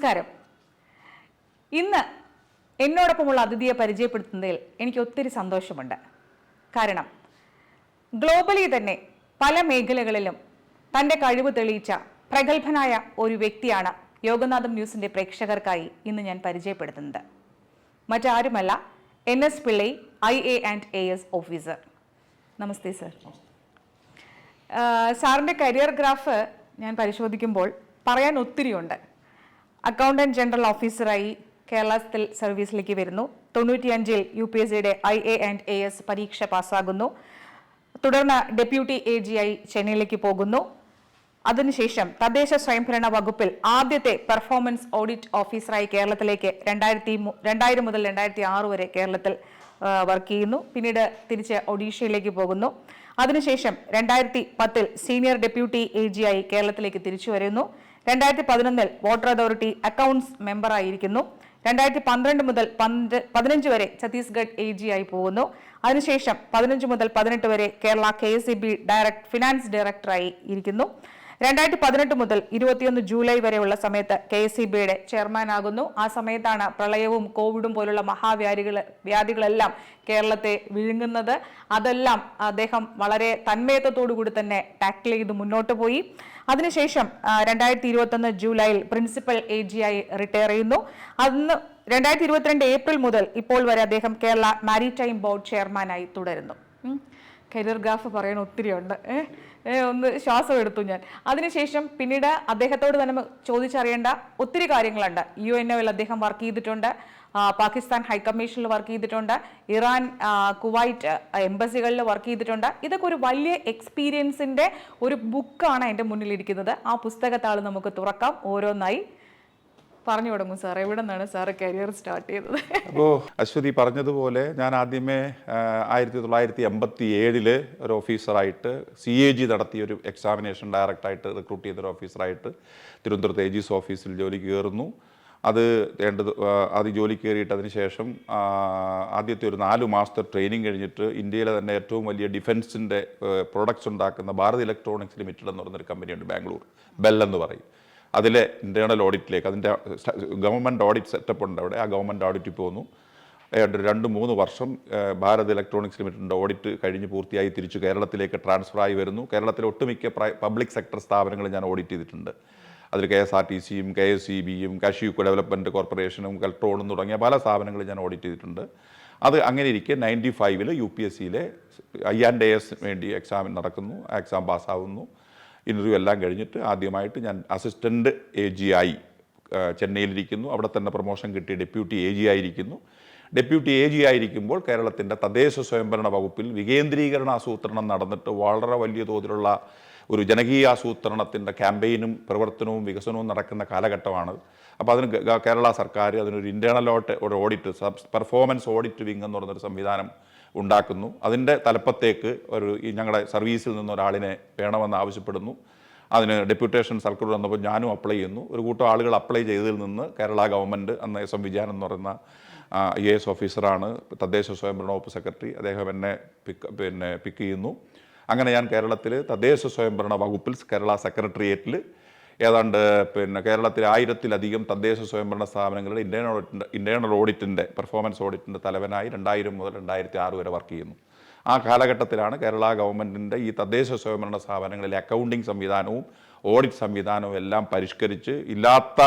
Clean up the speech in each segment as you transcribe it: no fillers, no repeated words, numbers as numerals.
നമസ്കാരം. ഇന്ന് എന്നോടൊപ്പമുള്ള അതിഥിയെ പരിചയപ്പെടുത്തുന്നതിൽ എനിക്ക് ഒത്തിരി സന്തോഷമുണ്ട്. കാരണം ഗ്ലോബലി തന്നെ പല മേഖലകളിലും തൻ്റെ കഴിവ് തെളിയിച്ച പ്രഗത്ഭനായ ഒരു വ്യക്തിയാണ് യോഗനാഥം ന്യൂസിൻ്റെ പ്രേക്ഷകർക്കായി ഇന്ന് ഞാൻ പരിചയപ്പെടുത്തുന്നത്. മറ്റാരുമല്ല, NS Pillai, IA and AS officer. Namaste sir. സാറിൻ്റെ കരിയർ ഗ്രാഫ് ഞാൻ പരിശോധിക്കുമ്പോൾ പറയാൻ ഒത്തിരിയുണ്ട്. അക്കൗണ്ടന്റ് ജനറൽ ഓഫീസറായി കേരളത്തിൽ സർവീസിലേക്ക് വരുന്നു. 95-ൽ UPSCയുടെ IA ആൻഡ് AS പരീക്ഷ പാസ്സാകുന്നു. തുടർന്ന് ഡെപ്യൂട്ടി AG ആയി ചെന്നൈയിലേക്ക് പോകുന്നു. അതിനുശേഷം തദ്ദേശ സ്വയംഭരണ വകുപ്പിൽ ആദ്യത്തെ പെർഫോമൻസ് ഓഡിറ്റ് ഓഫീസറായി കേരളത്തിലേക്ക് 2000 മുതൽ 2006 വരെ കേരളത്തിൽ വർക്ക് ചെയ്യുന്നു. പിന്നീട് തിരിച്ച് ഒഡീഷയിലേക്ക് പോകുന്നു. അതിനുശേഷം 2010-ൽ സീനിയർ ഡെപ്യൂട്ടി AG ആയി കേരളത്തിലേക്ക് തിരിച്ചു വരുന്നു. 2011-ൽ വാട്ടർ അതോറിറ്റി അക്കൗണ്ട്സ് മെമ്പറായിരിക്കുന്നു. 2012 മുതൽ 15 വരെ ഛത്തീസ്ഗഡ് AG ആയി പോകുന്നു. അതിനുശേഷം 15 മുതൽ 18 വരെ കേരള KSEB ഫിനാൻസ് ഡയറക്ടറായി ഇരിക്കുന്നു. 2018 മുതൽ 21 ജൂലൈ വരെയുള്ള സമയത്ത് KSEBയുടെ ചെയർമാൻ ആകുന്നു. ആ സമയത്താണ് പ്രളയവും കോവിഡും പോലുള്ള വ്യാധികളെല്ലാം കേരളത്തെ വിഴുങ്ങുന്നത്. അതെല്ലാം അദ്ദേഹം വളരെ തന്മയത്വത്തോടു കൂടി തന്നെ ടാക്കിൾ ചെയ്ത് മുന്നോട്ട് പോയി. അതിനുശേഷം 2021 ജൂലൈയിൽ പ്രിൻസിപ്പൽ AG ആയി റിട്ടയർ ചെയ്യുന്നു. അന്ന് 2022 ഏപ്രിൽ മുതൽ ഇപ്പോൾ വരെ അദ്ദേഹം കേരള മാരിടൈം ബോർഡ് ചെയർമാനായി തുടരുന്നു. കരിയർ ഗ്രാഫ് പറയാൻ ഒത്തിരി ഉണ്ട്. ഒന്ന് ശ്വാസം എടുത്തു ഞാൻ. അതിനുശേഷം പിന്നീട് അദ്ദേഹത്തോട് തന്നെ ചോദിച്ചറിയേണ്ട ഒത്തിരി കാര്യങ്ങളുണ്ട്. UNOയിൽ അദ്ദേഹം വർക്ക് ചെയ്തിട്ടുണ്ട്. പാകിസ്ഥാൻ ഹൈക്കമ്മീഷനിൽ വർക്ക് ചെയ്തിട്ടുണ്ട്. ഇറാൻ, കുവൈറ്റ് എംബസികളിൽ വർക്ക് ചെയ്തിട്ടുണ്ട്. ഇതൊക്കെ ഒരു വലിയ എക്സ്പീരിയൻസിൻ്റെ ഒരു ബുക്കാണ് എൻ്റെ മുന്നിലിരിക്കുന്നത്. ആ പുസ്തകത്താൾ നമുക്ക് തുറക്കാം. ഓരോന്നായി പറഞ്ഞു തുടങ്ങും. സാർ, എവിടെ നിന്നാണ് സാറ് കരിയർ സ്റ്റാർട്ട് ചെയ്തത്? അപ്പോൾ അശ്വതി പറഞ്ഞതുപോലെ ഞാൻ ആദ്യമേ 1987 ഒരു ഓഫീസറായിട്ട് CAG നടത്തിയ ഒരു എക്സാമിനേഷൻ ഡയറക്റ്റായിട്ട് റിക്രൂട്ട് ചെയ്തൊരു ഓഫീസറായിട്ട് തിരുവനന്തപുരത്ത് AG's ഓഫീസിൽ ജോലിക്ക് കയറുന്നു. ആദ്യം ജോലി കയറിയിട്ട് അതിന് ശേഷം ആദ്യത്തെ ഒരു 4 മാസത്തെ ട്രെയിനിങ് കഴിഞ്ഞിട്ട് ഇന്ത്യയിലെ തന്നെ ഏറ്റവും വലിയ ഡിഫൻസിൻ്റെ പ്രൊഡക്ട്സ് ഉണ്ടാക്കുന്ന ഭാരത് ഇലക്ട്രോണിക്സ് ലിമിറ്റഡ് എന്ന് പറയുന്നൊരു കമ്പനിയുണ്ട് ബാംഗ്ലൂർ, ബെൽ എന്ന് പറയും. അതിലെ ഇൻറ്റേർണൽ ഓഡിറ്റിലേക്ക്, അതിൻ്റെ ഗവൺമെൻറ് ഓഡിറ്റ് സെറ്റപ്പ് ഉണ്ട് അവിടെ. ആ ഗവൺമെൻറ് ഓഡിറ്റിൽ പോന്നു. 2-3 വർഷം ഭാരത് ഇലക്ട്രോണിക്സ് ലിമിറ്റഡിൻ്റെ ഓഡിറ്റ് കഴിഞ്ഞ് പൂർത്തിയായി തിരിച്ചു കേരളത്തിലേക്ക് ട്രാൻസ്ഫർ ആയി വരുന്നു. കേരളത്തിലെ ഒട്ടുമിക്ക പബ്ലിക് സെക്ടർ സ്ഥാപനങ്ങൾ ഞാൻ ഓഡിറ്റ് ചെയ്തിട്ടുണ്ട്. അതിൽ KSRTCയും KSEBയും കാഷ്യൂ ഡെവലപ്മെൻറ്റ് കോർപ്പറേഷനും കെൽട്രോണും തുടങ്ങിയ പല സ്ഥാപനങ്ങളും ഞാൻ ഓഡിറ്റ് ചെയ്തിട്ടുണ്ട്. അത് അങ്ങനെ ഇരിക്കെ 95-ൽ UPSCയിലെ I&AS വേണ്ടി എക്സാം നടക്കുന്നു. ആ എക്സാം പാസ്സാവുന്നു. ഇൻ്റർവ്യൂ എല്ലാം കഴിഞ്ഞിട്ട് ആദ്യമായിട്ട് ഞാൻ അസിസ്റ്റൻ്റ് AG ആയി ചെന്നൈയിലിരിക്കുന്നു. അവിടെ തന്നെ പ്രൊമോഷൻ കിട്ടി ഡെപ്യൂട്ടി AG ആയിരിക്കുന്നു. ഡെപ്യൂട്ടി AG ആയിരിക്കുമ്പോൾ കേരളത്തിൻ്റെ തദ്ദേശ സ്വയംഭരണ വകുപ്പിൽ വികേന്ദ്രീകരണ ആസൂത്രണം നടന്നിട്ട് വളരെ വലിയ തോതിലുള്ള ഒരു ജനകീയ ആസൂത്രണത്തിൻ്റെ ക്യാമ്പയിനും പ്രവർത്തനവും വികസനവും നടക്കുന്ന കാലഘട്ടമാണ്. അപ്പോൾ അതിന് കേരള സർക്കാർ അതിനൊരു ഇൻറ്റേർണൽ ഒരു ഓഡിറ്റ്, പെർഫോമൻസ് ഓഡിറ്റ് വിങ് എന്ന് പറയുന്നൊരു സംവിധാനം ഉണ്ടാക്കുന്നു. അതിൻ്റെ തലപ്പത്തേക്ക് ഞങ്ങളുടെ സർവീസിൽ നിന്ന് ഒരാളിനെ വേണമെന്ന് ആവശ്യപ്പെടുന്നു. അതിന് ഡെപ്യൂട്ടേഷൻ സർക്കുലർ വന്നപ്പോൾ ഞാനും അപ്ലൈ ചെയ്യുന്നു. ഒരു കൂട്ടം ആളുകൾ അപ്ലൈ ചെയ്തതിൽ നിന്ന് കേരള ഗവൺമെൻറ്, അന്ന് SM വിജയൻ എന്ന് പറയുന്ന IAS ഓഫീസറാണ് തദ്ദേശ സ്വയംഭരണ വകുപ്പ് സെക്രട്ടറി, അദ്ദേഹം എന്നെ പിക്ക് ചെയ്യുന്നു. അങ്ങനെ ഞാൻ കേരളത്തിൽ തദ്ദേശ സ്വയംഭരണ വകുപ്പിൽ കേരള സെക്രട്ടേറിയറ്റിൽ ഏതാണ്ട് കേരളത്തിലെ 1000-ലധികം തദ്ദേശ സ്വയംഭരണ സ്ഥാപനങ്ങളുടെ ഇൻറ്റേർണൽ ഓഡിറ്റിൻ്റെ പെർഫോമൻസ് ഓഡിറ്റിൻ്റെ തലവനായി 2000 മുതൽ 2006 വരെ വർക്ക് ചെയ്യുന്നു. ആ കാലഘട്ടത്തിലാണ് കേരള ഗവൺമെൻറ്റിൻ്റെ ഈ തദ്ദേശ സ്വയംഭരണ സ്ഥാപനങ്ങളിലെ അക്കൗണ്ടിങ് സംവിധാനവും ഓഡിറ്റ് സംവിധാനവും എല്ലാം പരിഷ്കരിച്ച് ഇല്ലാത്ത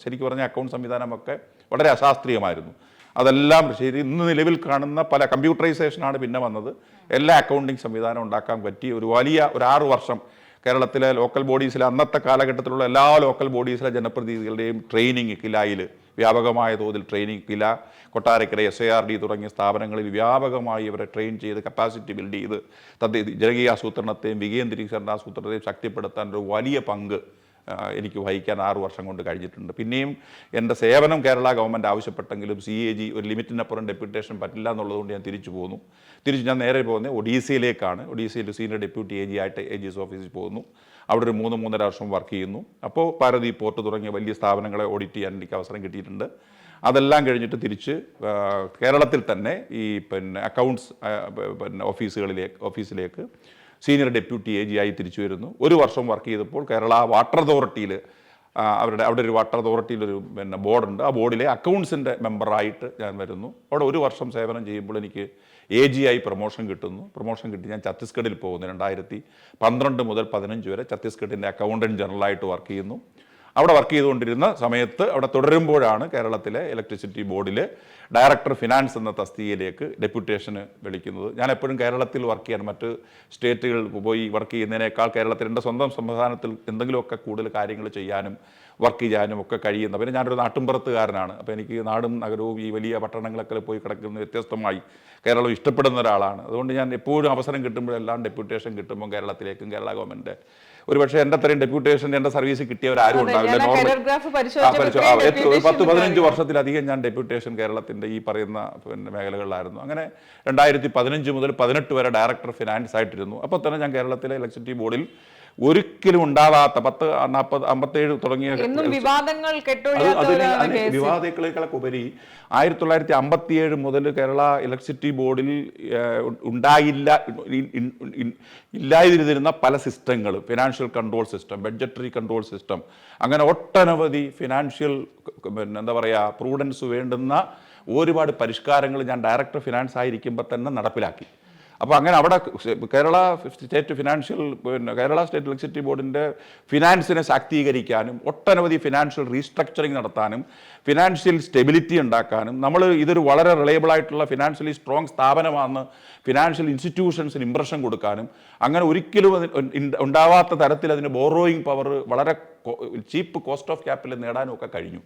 ശരിക്കും പറഞ്ഞാൽ അക്കൗണ്ട് സംവിധാനമൊക്കെ വളരെ അശാസ്ത്രീയമായിരുന്നു. അതെല്ലാം ശരി ഇന്ന് നിലവിൽ കാണുന്ന പല കമ്പ്യൂട്ടറൈസേഷനാണ് പിന്നെ വന്നത്. എല്ലാ അക്കൗണ്ടിങ് സംവിധാനം ഉണ്ടാക്കാൻ പറ്റി ഒരു 6 വർഷം കേരളത്തിലെ ലോക്കൽ ബോഡീസിലെ അന്നത്തെ കാലഘട്ടത്തിലുള്ള എല്ലാ ലോക്കൽ ബോഡീസിലെ ജനപ്രതിനിധികളുടെയും ട്രെയിനിങ് കിലായിൽ വ്യാപകമായ തോതിൽ ട്രെയിനിങ്, കില, കൊട്ടാരക്കര, SARD തുടങ്ങിയ സ്ഥാപനങ്ങളിൽ വ്യാപകമായി ഇവരെ ട്രെയിൻ ചെയ്ത് കപ്പാസിറ്റി ബിൽഡ് ചെയ്ത് ജനകീയ ആസൂത്രണത്തെയും വികേന്ദ്രീകരണ ആസൂത്രണത്തെയും ശക്തിപ്പെടുത്താൻ ഒരു വലിയ പങ്ക് എനിക്ക് വഹിക്കാൻ 6 വർഷം കൊണ്ട് കഴിഞ്ഞിട്ടുണ്ട്. പിന്നെയും എൻ്റെ സേവനം കേരള ഗവൺമെൻറ് ആവശ്യപ്പെട്ടെങ്കിലും CAG ഒരു ലിമിറ്റിനപ്പുറം ഡെപ്യൂട്ടേഷൻ പറ്റില്ല എന്നുള്ളതുകൊണ്ട് ഞാൻ തിരിച്ച് ഞാൻ നേരെ പോകുന്നത് ഒഡീസയിലേക്കാണ്. ഒഡീസയിൽ സീനിയർ ഡെപ്യൂട്ടി AG ആയിട്ട് AG's ഓഫീസിൽ പോകുന്നു. അവിടെ ഒരു 3-3.5 വർഷം വർക്ക് ചെയ്യുന്നു. അപ്പോൾ പാരദീ പോർട്ട് തുടങ്ങിയ വലിയ സ്ഥാപനങ്ങളെ ഓഡിറ്റ് ചെയ്യാൻ എനിക്ക് അവസരം കിട്ടിയിട്ടുണ്ട്. അതെല്ലാം കഴിഞ്ഞിട്ട് തിരിച്ച് കേരളത്തിൽ തന്നെ ഈ അക്കൗണ്ട്സ് ഓഫീസിലേക്ക് സീനിയർ ഡെപ്യൂട്ടി AG ആയി തിരിച്ചു വരുന്നു. 1 വർഷം വർക്ക് ചെയ്തപ്പോൾ കേരള വാട്ടർ അതോറിറ്റിയിൽ അവിടെ ഒരു വാട്ടർ അതോറിറ്റിയിലൊരു ബോർഡുണ്ട്. ആ ബോർഡിലെ അക്കൗണ്ട്സിൻ്റെ മെമ്പറായിട്ട് ഞാൻ വരുന്നു. അവിടെ 1 വർഷം സേവനം ചെയ്യുമ്പോൾ എനിക്ക് AG പ്രൊമോഷൻ കിട്ടുന്നു. പ്രൊമോഷൻ കിട്ടി ഞാൻ ഛത്തീസ്ഗഡിൽ പോകുന്നു. 2012 മുതൽ 15 വരെ ഛത്തീസ്ഗഡിൻ്റെ അക്കൗണ്ടൻറ്റ് ജനറലായിട്ട് വർക്ക് ചെയ്യുന്നു. അവിടെ വർക്ക് ചെയ്തുകൊണ്ടിരുന്ന സമയത്ത് അവിടെ തുടരുമ്പോഴാണ് കേരളത്തിലെ ഇലക്ട്രിസിറ്റി ബോർഡിൽ ഡയറക്ടർ ഫിനാൻസ് എന്ന തസ്തികയിലേക്ക് ഡെപ്യൂട്ടേഷന് വിളിക്കുന്നത്. ഞാൻ എപ്പോഴും കേരളത്തിൽ വർക്ക് ചെയ്യാൻ, മറ്റ് സ്റ്റേറ്റുകളിൽ പോയി വർക്ക് ചെയ്യുന്നതിനേക്കാൾ കേരളത്തിൽ എൻ്റെ സ്വന്തം സംസ്ഥാനത്തിൽ എന്തെങ്കിലുമൊക്കെ കൂടുതൽ കാര്യങ്ങൾ ചെയ്യാനും വർക്ക് ചെയ്യാനും ഒക്കെ കഴിയുന്ന. പിന്നെ ഞാനൊരു നാട്ടുംപുറത്തുകാരനാണ്. അപ്പോൾ എനിക്ക് നാടും നഗരവും ഈ വലിയ പട്ടണങ്ങളൊക്കെ പോയി കിടക്കുന്ന വ്യത്യസ്തമായി കേരളം ഇഷ്ടപ്പെടുന്ന ഒരാളാണ്. അതുകൊണ്ട് ഞാൻ എപ്പോഴും അവസരം കിട്ടുമ്പോഴെല്ലാം ഡെപ്യൂട്ടേഷൻ കിട്ടുമ്പോൾ കേരളത്തിലേക്കും കേരള ഗവൺമെൻറ് ഒരുപക്ഷെ എൻ്റെ അത്രയും ഡെപ്യൂട്ടേഷൻ എൻ്റെ സർവീസ് കിട്ടിയവരാരും ഉണ്ടാവില്ല. നോർമൽ 10-15 വർഷത്തിലധികം ഞാൻ ഡെപ്യൂട്ടേഷൻ കേരളത്തിൻ്റെ ഈ പറയുന്ന മേഖലകളിലായിരുന്നു. അങ്ങനെ 2015 മുതൽ 18 വരെ ഡയറക്ടർ ഫിനാൻസ് ആയിട്ടിരുന്നു. അപ്പോൾ തന്നെ ഞാൻ കേരളത്തിലെ ഇലക്ട്രിസിറ്റി ബോർഡിൽ ഒരിക്കലും ഉണ്ടാവാത്ത 40-57 തുടങ്ങിയ വിവാദങ്ങളെക്കാളൊക്കെ ഉപരി 1957 മുതൽ കേരള ഇലക്ട്രിസിറ്റി ബോർഡിൽ ഇല്ലാതിരുന്ന പല സിസ്റ്റങ്ങൾ, financial control system, budgetary control system, അങ്ങനെ ഒട്ടനവധി ഫിനാൻഷ്യൽ എന്താ പറയുക പ്രൂഡൻസ് വേണ്ടുന്ന ഒരുപാട് പരിഷ്കാരങ്ങൾ ഞാൻ ഡയറക്ടർ ഫിനാൻസ് ആയിരിക്കുമ്പോൾ തന്നെ നടപ്പിലാക്കി. അപ്പോൾ അങ്ങനെ അവിടെ കേരള സ്റ്റേറ്റ് ഇലക്ട്രിസിറ്റി ബോർഡിൻ്റെ ഫിനാൻസിനെ ശാക്തീകരിക്കാനും ഒട്ടനവധി ഫിനാൻഷ്യൽ റീസ്ട്രക്ചറിങ് നടത്താനും ഫിനാൻഷ്യൽ സ്റ്റെബിലിറ്റി ഉണ്ടാക്കാനും ഇതൊരു വളരെ റിലയബിൾ ആയിട്ടുള്ള ഫിനാൻഷ്യലി സ്ട്രോങ് സ്ഥാപനമാണെന്ന് ഫിനാൻഷ്യൽ ഇൻസ്റ്റിറ്റ്യൂഷൻസിന് ഇംപ്രഷൻ കൊടുക്കാനും അങ്ങനെ ഒരിക്കലും ഉണ്ടാവാത്ത തരത്തിൽ അതിന് ബോറോയിങ് പവർ വളരെ ചീപ്പ് കോസ്റ്റ് ഓഫ് ക്യാപിറ്റൽ നേടാനും ഒക്കെ കഴിഞ്ഞു.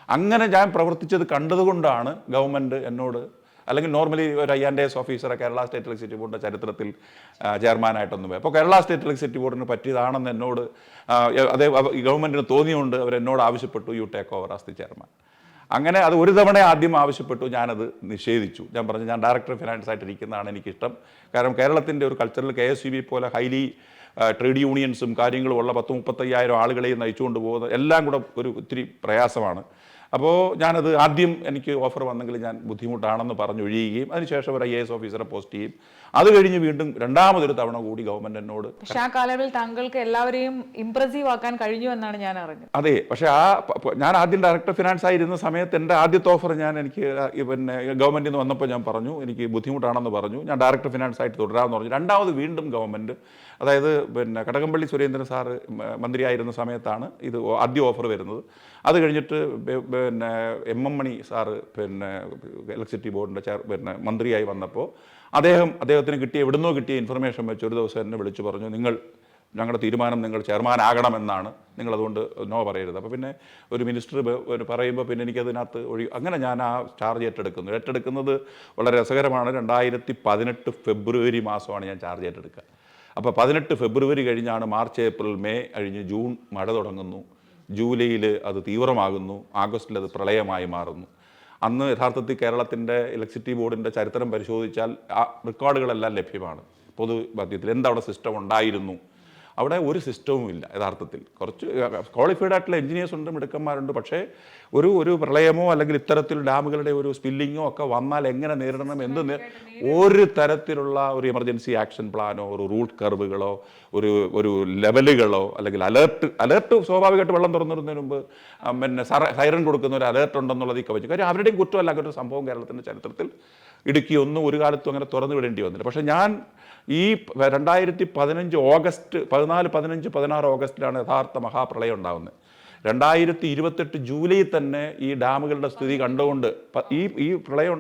അങ്ങനെ ഞാൻ പ്രവർത്തിച്ചത് കണ്ടതുകൊണ്ടാണ് ഗവൺമെൻറ് എന്നോട്, അല്ലെങ്കിൽ നോർമലി ഒരു IAS ഓഫീസറെ കേരള സ്റ്റേറ്റ് ഇലക്ട്രിസിറ്റി ബോർഡിൻ്റെ ചരിത്രത്തിൽ ചെയർമാനായിട്ടൊന്നും പോയി. അപ്പോൾ കേരള സ്റ്റേറ്റ് ഇലക്ട്രിസിറ്റി ബോർഡിന് പറ്റിയതാണെന്ന് എന്നോട് അതേ ഗവൺമെൻറ്റിന് തോന്നിയുകൊണ്ട് അവരെന്നോട് ആവശ്യപ്പെട്ടു, you take over as the chairman. അങ്ങനെ അത് ഒരു തവണ ആദ്യം ആവശ്യപ്പെട്ടു, ഞാനത് നിഷേധിച്ചു. ഞാൻ പറഞ്ഞു ഞാൻ ഡയറക്ടർ ഫിനാൻസ് ആയിട്ടിരിക്കുന്നതാണ് എനിക്കിഷ്ടം. കാരണം കേരളത്തിൻ്റെ ഒരു കൾച്ചറൽ KSUB പോലെ ഹൈലി ട്രേഡ് യൂണിയൻസും കാര്യങ്ങളും ഉള്ള 10-35 ആളുകളെയും നയിച്ചുകൊണ്ട് പോകുന്നത് എല്ലാം കൂടെ ഒത്തിരി പ്രയാസമാണ്. അപ്പോൾ ഞാനത് ആദ്യം എനിക്ക് ഓഫർ വന്നെങ്കിൽ ഞാൻ ബുദ്ധിമുട്ടാണെന്ന് പറഞ്ഞൊഴിയുകയും അതിനുശേഷം ഒരു IAS ഓഫീസറെ പോസ്റ്റ് ചെയ്യും. അത് കഴിഞ്ഞ് വീണ്ടും രണ്ടാമതൊരു തവണ കൂടി ഗവൺമെന്റ് എന്നോട്. പക്ഷേ ആ കാലയളവിൽ താങ്കൾക്ക് എല്ലാവരെയും ഇംപ്രസീവ് ആക്കാൻ കഴിഞ്ഞു എന്നാണ് ഞാൻ അറിഞ്ഞത്. അതെ, പക്ഷേ ഞാൻ ആദ്യം ഡയറക്ടർ ഫിനാൻസ് ആയിരുന്ന സമയത്ത് എൻ്റെ ആദ്യത്തെ ഓഫർ എനിക്ക് ഗവൺമെന്റിൽ നിന്ന് വന്നപ്പോൾ ഞാൻ പറഞ്ഞു എനിക്ക് ബുദ്ധിമുട്ടാണെന്ന് പറഞ്ഞു. ഞാൻ ഡയറക്ടർ ഫിനാൻസ് ആയിട്ട് തുടരാമെന്ന് പറഞ്ഞു. രണ്ടാമത് വീണ്ടും ഗവൺമെന്റ്, അതായത് കടകംപള്ളി സുരേന്ദ്രൻ സാറ് മന്ത്രിയായിരുന്ന സമയത്താണ് ഇത് ആദ്യ ഓഫർ വരുന്നത്. അത് കഴിഞ്ഞിട്ട് MM മണി സാറ് ഇലക്ട്രിസിറ്റി ബോർഡിൻ്റെ മന്ത്രിയായി വന്നപ്പോൾ അദ്ദേഹത്തിന് എവിടുന്നോ കിട്ടിയ ഇൻഫർമേഷൻ വെച്ച് ഒരു ദിവസം എന്നെ വിളിച്ചു പറഞ്ഞു, ഞങ്ങളുടെ തീരുമാനം നിങ്ങൾ ചെയർമാനാകണമെന്നാണ്, നിങ്ങളതുകൊണ്ട് നോ പറയരുത്. അപ്പോൾ പിന്നെ ഒരു മിനിസ്റ്റർ പറയുമ്പോൾ പിന്നെ എനിക്കതിനകത്ത് അങ്ങനെ ഞാൻ ആ ചാർജ് ഏറ്റെടുക്കുന്നത് വളരെ രസകരമാണ്. 2018 ഫെബ്രുവരി മാസമാണ് ഞാൻ ചാർജ് ഏറ്റെടുക്കുക. അപ്പോൾ 18 ഫെബ്രുവരി കഴിഞ്ഞാണ് മാർച്ച്, ഏപ്രിൽ, മെയ് കഴിഞ്ഞ് ജൂൺ മഴ തുടങ്ങുന്നു, ജൂലൈയിൽ അത് തീവ്രമാകുന്നു, ആഗസ്റ്റിൽ അത് പ്രളയമായി മാറുന്നു. അന്ന് യഥാർത്ഥത്തിൽ കേരളത്തിൻ്റെ ഇലക്ട്രിസിറ്റി ബോർഡിൻ്റെ ചരിത്രം പരിശോധിച്ചാൽ ആ റെക്കോർഡുകളെല്ലാം ലഭ്യമാണ്. പൊതുമധ്യത്തിൽ എന്തവിടെ സിസ്റ്റം ഉണ്ടായിരുന്നു? അവിടെ ഒരു സിസ്റ്റവും ഇല്ല യഥാർത്ഥത്തിൽ. കുറച്ച് ക്വാളിഫൈഡ് ആയിട്ടുള്ള എഞ്ചിനീയേഴ്സ് ഉണ്ട്, മിടുക്കന്മാരുണ്ട്. പക്ഷേ ഒരു പ്രളയമോ അല്ലെങ്കിൽ ഇത്തരത്തിൽ ഡാമുകളുടെ ഒരു സ്പില്ലിങ്ങോ ഒക്കെ വന്നാൽ എങ്ങനെ നേരിടണം, ഒരു തരത്തിലുള്ള ഒരു എമർജൻസി ആക്ഷൻ പ്ലാനോ ഒരു റൂട്ട് കർവുകളോ ഒരു ലെവലുകളോ അല്ലെങ്കിൽ അലേർട്ട് സ്വാഭാവികമായിട്ട് വെള്ളം തുറന്നിടുന്നതിന് മുമ്പ് സൈറൻ കൊടുക്കുന്ന ഒരു അലേർട്ട് ഉണ്ടെന്നുള്ളത് കവച്ചു. കാര്യം അവരുടെയും കുറ്റമല്ല, ഒരു സംഭവം കേരളത്തിൻ്റെ ചരിത്രത്തിൽ ഇടുക്കി ഒന്നും ഒരു കാലത്തും അങ്ങനെ തുറന്നു വിടേണ്ടി വന്നില്ല. പക്ഷേ ഞാൻ ഈ 2015 ഓഗസ്റ്റ് 14, 15, 16 ഓഗസ്റ്റിലാണ് യഥാർത്ഥ മഹാപ്രളയം ഉണ്ടാകുന്നത്. 2028 ജൂലൈ തന്നെ ഈ ഡാമുകളുടെ സ്ഥിതി കണ്ടുകൊണ്ട് ഈ പ്രളയം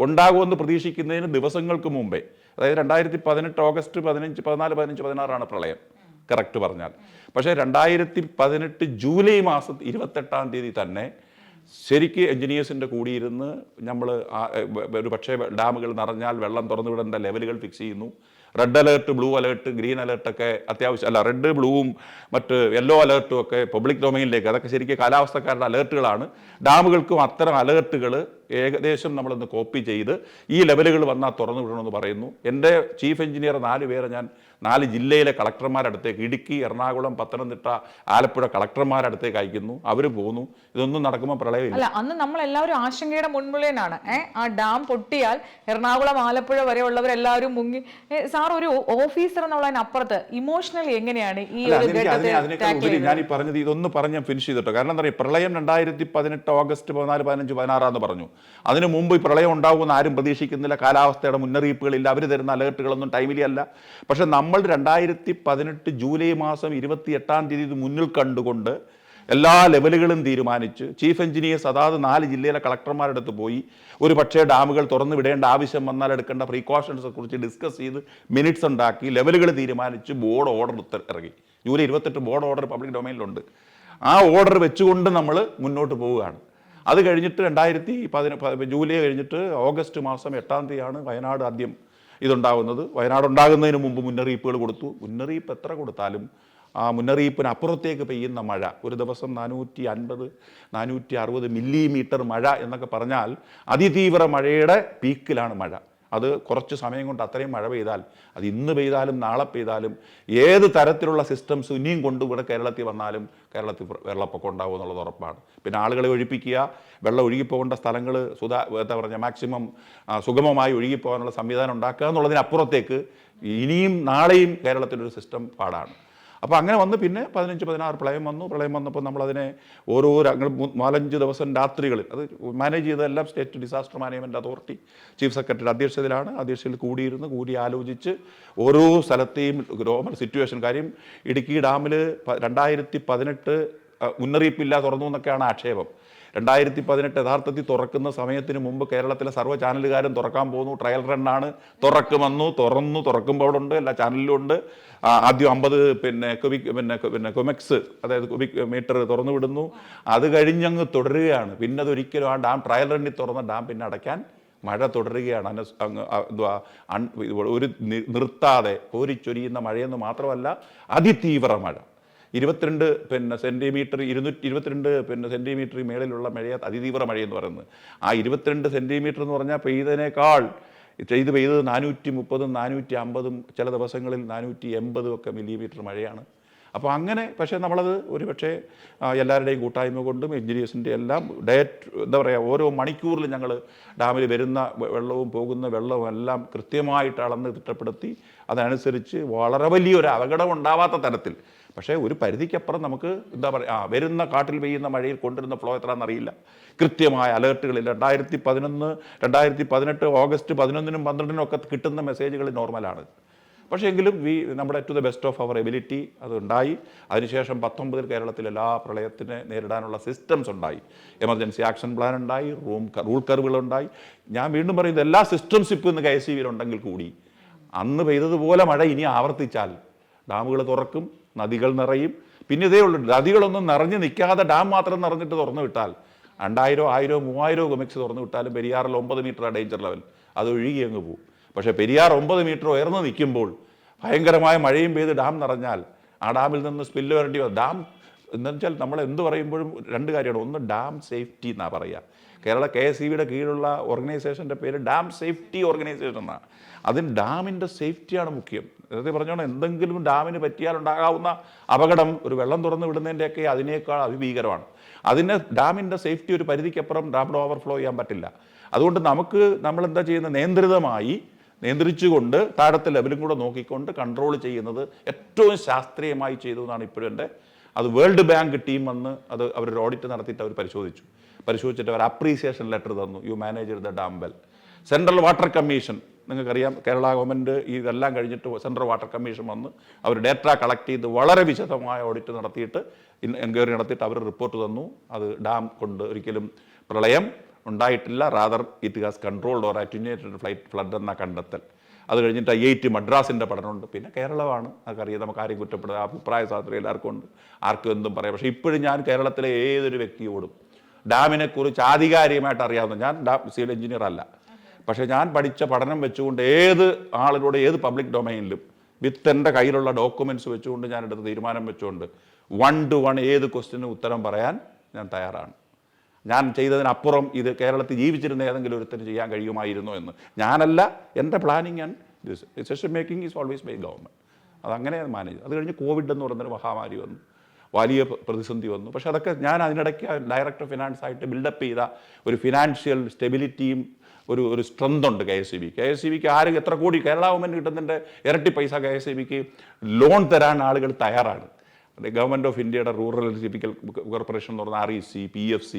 ഉണ്ടാകുമെന്ന് പ്രതീക്ഷിക്കുന്നതിന് ദിവസങ്ങൾക്ക് മുമ്പേ, അതായത് 2018 ഓഗസ്റ്റ് 15, 14, 15, 16 പ്രളയം കറക്റ്റ് പറഞ്ഞാൽ. പക്ഷേ 2018 ജൂലൈ മാസം 28 തീയതി തന്നെ ശരിക്ക് എഞ്ചിനീയേഴ്സിൻ്റെ കൂടിയിരുന്ന് നമ്മൾ ഒരു പക്ഷേ ഡാമുകൾ നിറഞ്ഞാൽ വെള്ളം തുറന്നു വിടേണ്ട ലെവലുകൾ ഫിക്സ് ചെയ്യുന്നു. Red alert, blue alert, green അലേർട്ടൊക്കെ അത്യാവശ്യം, റെഡ് ബ്ലൂവും മറ്റ് യെല്ലോ അലേർട്ടും ഒക്കെ പബ്ലിക് ഡൊമൈനിലേക്ക്, അതൊക്കെ ശരിക്കും കാലാവസ്ഥക്കാരുടെ അലേർട്ടുകളാണ്. ഡാമുകൾക്കും അത്തരം അലേർട്ടുകൾ ഏകദേശം നമ്മളൊന്ന് കോപ്പി ചെയ്ത് ഈ ലെവലുകൾ വന്നാൽ തുറന്നു വിടണമെന്ന് പറയുന്നു. എൻ്റെ ചീഫ് എഞ്ചിനീയർ 4 പേരെ ഞാൻ 4 ജില്ലയിലെ കളക്ടർമാരുടെ അടുത്തേക്ക്, ഇടുക്കി, എറണാകുളം, പത്തനംതിട്ട, ആലപ്പുഴ കളക്ടർമാരുടെ അടുത്തേക്ക് അയക്കുന്നു. അവർ പോകുന്നു. ഇതൊന്നും നടക്കുമ്പോൾ പ്രളയമില്ല. അല്ല, അന്ന് നമ്മളെല്ലാവരും ആശങ്കയുടെ മുൻപിലേനാണ്. ആ ഡാം പൊട്ടിയാൽ എറണാകുളം, ആലപ്പുഴ വരെ ഉള്ളവരെല്ലാവരും മുങ്ങി സാർ ഒരു ഓഫീസർ എന്നുള്ളതിനപ്പുറത്ത് ഇമോഷണലി എങ്ങനെയാണ് ഈ അല്ല, ഒരു അതിനേക്കാൾ ഘട്ടത്തിൽ ഉപരി ഞാൻ ഈ പറഞ്ഞത് ഇതൊന്ന് പറഞ്ഞ് ഫിനിഷ് ചെയ്തിട്ടോ. കാരണം എന്താ പറയുക, പ്രളയം 2018 ഓഗസ്റ്റ് 14, 15, 16 പറഞ്ഞു. അതിന് മുമ്പ് ഈ പ്രളയം ഉണ്ടാകുമെന്ന് ആരും പ്രതീക്ഷിക്കുന്നില്ല. കാലാവസ്ഥയുടെ മുന്നറിയിപ്പുകളില്ല, അവർ തരുന്ന അലേർട്ടുകളൊന്നും ടൈമിലി അല്ല. പക്ഷെ നമ്മൾ 2018 ജൂലൈ മാസം 28 ഇത് മുന്നിൽ കണ്ടുകൊണ്ട് എല്ലാ ലെവലുകളും തീരുമാനിച്ച് ചീഫ് എഞ്ചിനീയേഴ്സ് അതാത് 4 ജില്ലയിലെ കളക്ടർമാരുടെ അടുത്ത് പോയി ഒരു പക്ഷേ ഡാമുകൾ തുറന്നു വിടേണ്ട ആവശ്യം വന്നാൽ എടുക്കേണ്ട പ്രീക്കോഷൻസിനെ കുറിച്ച് ഡിസ്കസ് ചെയ്ത് മിനിറ്റ്സ് ഉണ്ടാക്കി ലെവലുകൾ തീരുമാനിച്ച് ബോർഡ് ഓർഡർ ഇറങ്ങി. ജൂലൈ 28 ബോർഡ് ഓർഡർ പബ്ലിക് ഡൊമൈനിലുണ്ട്. ആ ഓർഡർ വെച്ചുകൊണ്ട് നമ്മൾ മുന്നോട്ട് പോവുകയാണ്. അത് കഴിഞ്ഞിട്ട് ജൂലൈ കഴിഞ്ഞിട്ട് ഓഗസ്റ്റ് മാസം 8 വയനാട് ആദ്യം ഇതുണ്ടാകുന്നത്. വയനാട് ഉണ്ടാകുന്നതിന് മുമ്പ് മുന്നറിയിപ്പുകൾ കൊടുത്തു. മുന്നറിയിപ്പ് എത്ര കൊടുത്താലും ആ മുന്നറിയിപ്പിന് അപ്പുറത്തേക്ക് പെയ്യുന്ന മഴ, ഒരു ദിവസം 450, 460 മില്ലിമീറ്റർ മഴ എന്നൊക്കെ പറഞ്ഞാൽ അതിതീവ്ര മഴയുടെ പീക്കിലാണ് മഴ. അത് കുറച്ച് സമയം കൊണ്ട് അത്രയും മഴ പെയ്താൽ, അത് ഇന്ന് പെയ്താലും നാളെ പെയ്താലും ഏത് തരത്തിലുള്ള സിസ്റ്റംസ് ഇനിയും കൊണ്ട് ഇവിടെ കേരളത്തിൽ വന്നാലും കേരളത്തിൽ വെള്ളപ്പൊക്കം ഉണ്ടാവും എന്നുള്ളത് ഉറപ്പാണ്. പിന്നെ ആളുകളെ ഒഴിപ്പിക്കുക, വെള്ളം ഒഴുകിപ്പോകേണ്ട സ്ഥലങ്ങൾ എന്താ പറഞ്ഞാൽ മാക്സിമം സുഗമമായി ഒഴുകിപ്പോകാനുള്ള സംവിധാനം ഉണ്ടാക്കുക എന്നുള്ളതിനപ്പുറത്തേക്ക് ഇനിയും നാളെയും കേരളത്തിലൊരു സിസ്റ്റം പാടാണ്. അപ്പോൾ അങ്ങനെ വന്ന് പിന്നെ 15, 16 പ്രളയം വന്നു. പ്രളയം വന്നപ്പോൾ നമ്മളതിനെ ഓരോ 4-5 ദിവസം രാത്രികളിൽ അത് മാനേജ് ചെയ്തതെല്ലാം state disaster management authority chief സെക്രട്ടറിയുടെ അധ്യക്ഷതയിൽ കൂടി ആലോചിച്ച് ഓരോ സ്ഥലത്തെയും നോർമൽ സിറ്റുവേഷൻ. കാര്യം ഇടുക്കി ഡാമിൽ 2018 മുന്നറിയിപ്പില്ല തുറന്നു എന്നൊക്കെയാണ് ആക്ഷേപം. 2018 യഥാർത്ഥത്തിൽ തുറക്കുന്ന സമയത്തിന് മുമ്പ് കേരളത്തിലെ സർവ്വ ചാനലുകാരും തുറക്കാൻ പോകുന്നു. ട്രയൽ റണ്ണാണ്. തുറക്കുമ്പോൾ അവിടെ ഉണ്ട്, എല്ലാ ചാനലിലും ഉണ്ട്. ആദ്യം 50 കൊമെക്സ് അതായത് ക്യൂബിക് മീറ്റർ തുറന്നു വിടുന്നു. അത് കഴിഞ്ഞങ്ങ് തുടരുകയാണ്. പിന്നെ അതൊരിക്കലും ആ ഡാം ട്രയൽ റണ്ണിൽ തുറന്ന ഡാം പിന്നെ അടയ്ക്കാൻ മഴ തുടരുകയാണ്. ഒരു നിർത്താതെ കോരിച്ചൊരിയുന്ന മഴയെന്ന് മാത്രമല്ല അതിതീവ്ര മഴ. 22 സെൻറ്റിമീറ്റർ 222 സെൻറ്റിമീറ്റർ മേളിലുള്ള മഴയെ അതിതീവ്ര മഴയെന്ന് പറയുന്നത്. ആ 22 സെൻറ്റിമീറ്റർ എന്ന് പറഞ്ഞാൽ പെയ്തതിനേക്കാൾ പെയ്തത് 430, 450, ചില ദിവസങ്ങളിൽ 480 ഒക്കെ മില്ലിമീറ്റർ മഴയാണ്. അപ്പോൾ അങ്ങനെ പക്ഷേ നമ്മളത് ഒരു പക്ഷേ എല്ലാവരുടെയും കൂട്ടായ്മ കൊണ്ടും എഞ്ചിനീയേഴ്സിൻ്റെ എല്ലാം എന്താ പറയുക, ഓരോ മണിക്കൂറിലും ഞങ്ങൾ ഡാമിൽ വരുന്ന വെള്ളവും പോകുന്ന വെള്ളവും എല്ലാം കൃത്യമായിട്ട് അളന്ന് തിട്ടപ്പെടുത്തി അതനുസരിച്ച് വളരെ വലിയൊരു അപകടം ഉണ്ടാവാത്ത തരത്തിൽ. പക്ഷേ ഒരു പരിധിക്കപ്പുറം നമുക്ക് എന്താ പറയുക, വരുന്ന കാട്ടിൽ പെയ്യുന്ന മഴയിൽ കൊണ്ടുവരുന്ന ഫ്ലോ എത്രയാണെന്നറിയില്ല. കൃത്യമായ അലേർട്ടുകളിൽ 2018 ഓഗസ്റ്റ് 11-നും 12-നും ഒക്കെ കിട്ടുന്ന മെസ്സേജുകൾ നോർമലാണ്. പക്ഷേ എങ്കിലും നമ്മുടെ ടു ദ ബെസ്റ്റ് ഓഫ് അവർ എബിലിറ്റി അതുണ്ടായി. അതിനുശേഷം 19 കേരളത്തിൽ എല്ലാ പ്രളയത്തിനെ നേരിടാനുള്ള സിസ്റ്റംസ് ഉണ്ടായി. എമർജൻസി ആക്ഷൻ പ്ലാൻ ഉണ്ടായി, റൂൾ കർവുകളുണ്ടായി. ഞാൻ വീണ്ടും പറയുന്നത് എല്ലാ സിസ്റ്റംസ് ഇപ്പോൾ ഇന്ന് KSEBിയിലുണ്ടെങ്കിൽ കൂടി അന്ന് പെയ്തതുപോലെ മഴ ഇനി ആവർത്തിച്ചാൽ ഡാമുകൾ തുറക്കും, നദികൾ നിറയും. പിന്നെ ഇതേ ഉള്ളൂ, നദികളൊന്നും നിറഞ്ഞു നിൽക്കാതെ ഡാം മാത്രം നിറഞ്ഞിട്ട് തുറന്നു വിട്ടാൽ 2000, 1000, 3000 കൊമെക്സ് തുറന്നു വിട്ടാലും പെരിയാറിൽ 9 മീറ്റർ ഡേഞ്ചർ ലെവൽ, അത് ഒഴുകി അങ്ങ് പോകും. പക്ഷേ പെരിയാർ 9 മീറ്റർ ഉയർന്നു നിൽക്കുമ്പോൾ ഭയങ്കരമായ മഴയും പെയ്ത് ഡാം നിറഞ്ഞാൽ ആ ഡാമിൽ നിന്ന് സ്പില്ല് വരേണ്ടി വരും. ഡാം എന്ന് വെച്ചാൽ നമ്മൾ എന്ത് പറയുമ്പോഴും 2 കാര്യമാണ്. ഒന്ന് ഡാം സേഫ്റ്റി എന്നാണ് പറയുക. കേരള KSEBിയുടെ കീഴിലുള്ള ഓർഗനൈസേഷൻ്റെ പേര് ഡാം സേഫ്റ്റി ഓർഗനൈസേഷൻ എന്നാണ്. അതിന് ഡാമിൻ്റെ സേഫ്റ്റിയാണ് മുഖ്യം. നേരത്തെ പറഞ്ഞോണം, എന്തെങ്കിലും ഡാമിന് പറ്റിയാലുണ്ടാകാവുന്ന അപകടം ഒരു വെള്ളം തുറന്ന് വിടുന്നതിൻ്റെയൊക്കെ അതിനേക്കാൾ അതിഭീകരമാണ്. ഡാമിൻ്റെ സേഫ്റ്റി ഒരു പരിധിക്കപ്പുറം ഡാമിൻ്റെ ഓവർഫ്ലോ ചെയ്യാൻ പറ്റില്ല. അതുകൊണ്ട് നമ്മളെന്താ ചെയ്യുന്നത്, നിയന്ത്രിച്ചുകൊണ്ട് താഴത്തെ ലെവലും കൂടെ നോക്കിക്കൊണ്ട് കൺട്രോൾ ചെയ്യുന്നത് ഏറ്റവും ശാസ്ത്രീയമായി ചെയ്തു എന്നാണ് ഇപ്പോഴും എൻ്റെ. അത് വേൾഡ് ബാങ്ക് ടീം വന്ന് അവരൊരു ഓഡിറ്റ് നടത്തിയിട്ട് അവർ പരിശോധിച്ചിട്ട് അവർ അപ്രീസിയേഷൻ ലെറ്റർ തന്നു. You manage the dam well. Central water commission, നിങ്ങൾക്കറിയാം, കേരള ഗവൺമെൻറ് ഇതെല്ലാം കഴിഞ്ഞിട്ട് സെൻട്രൽ വാട്ടർ കമ്മീഷൻ വന്ന് അവർ ഡേറ്റ കളക്ട് ചെയ്ത് വളരെ വിശദമായ ഓഡിറ്റ് നടത്തിയിട്ട് എൻക്വയറി നടത്തിയിട്ട് അവർ റിപ്പോർട്ട് തന്നു. അത് ഡാം കൊണ്ട് ഒരിക്കലും പ്രളയം ഉണ്ടായിട്ടില്ല, rather it has controlled or attenuated flood എന്ന കണ്ടെത്തൽ. അത് കഴിഞ്ഞിട്ട് IIT മദ്രാസിൻ്റെ പഠനമുണ്ട്. പിന്നെ കേരളമാണ്, അതൊക്കറിയാം, നമുക്ക് ആരെയും കുറ്റപ്പെടുക അഭിപ്രായ സ്വാതന്ത്ര്യം എല്ലാവർക്കും ഉണ്ട്, ആർക്കും എന്തും പറയാം. പക്ഷേ ഇപ്പോഴും ഞാൻ കേരളത്തിലെ ഏതൊരു വ്യക്തിയോടും ഡാമിനെക്കുറിച്ച് ആധികാരികമായിട്ട് അറിയാവുന്ന, ഞാൻ സിവിൽ എഞ്ചിനീയർ അല്ല, പക്ഷേ ഞാൻ പഠിച്ച പഠനം വെച്ചുകൊണ്ട് ഏത് ആളിലൂടെ ഏത് പബ്ലിക് ഡൊമൈനിലും വിത്ത് എൻ്റെ കയ്യിലുള്ള ഡോക്യുമെൻറ്റ്സ് വെച്ചുകൊണ്ട് ഞാൻ എടുത്ത തീരുമാനം വെച്ചുകൊണ്ട് 1 to 1 ഏത് ക്വസ്റ്റ്യനും ഉത്തരം പറയാൻ ഞാൻ തയ്യാറാണ്. ഞാൻ ചെയ്തതിനപ്പുറം ഇത് കേരളത്തിൽ ജീവിച്ചിരുന്ന ഏതെങ്കിലും ഒരുത്തരം ചെയ്യാൻ കഴിയുമായിരുന്നോ എന്ന് ഞാനല്ല, എൻ്റെ planning and decision making is always by government. അതങ്ങനെ മാനേജ്. അത് കഴിഞ്ഞ് കോവിഡ് എന്ന് പറയുന്നൊരു മഹാമാരി വന്നു, വലിയ പ്രതിസന്ധി വന്നു. പക്ഷേ അതൊക്കെ ഞാൻ അതിനിടയ്ക്ക് ഡയറക്ടർ ഫിനാൻസ് ആയിട്ട് ബിൽഡപ്പ് ചെയ്ത ഒരു ഫിനാൻഷ്യൽ സ്റ്റെബിലിറ്റിയും ഒരു സ്ട്രെങ്ത് ഉണ്ട് KSEBക്ക് ആര് എത്ര കോടി കേരള ഗവൺമെൻറ് കിട്ടുന്നതിൻ്റെ ഇരട്ടി പൈസ KSEBക്ക് ലോൺ തരാൻ ആളുകൾ തയ്യാറാണ്. ഗവൺമെൻറ് ഓഫ് ഇന്ത്യയുടെ റൂറൽ ടിപ്പിക്കൽ കോർപ്പറേഷൻ എന്ന് പറഞ്ഞ REC, PFC,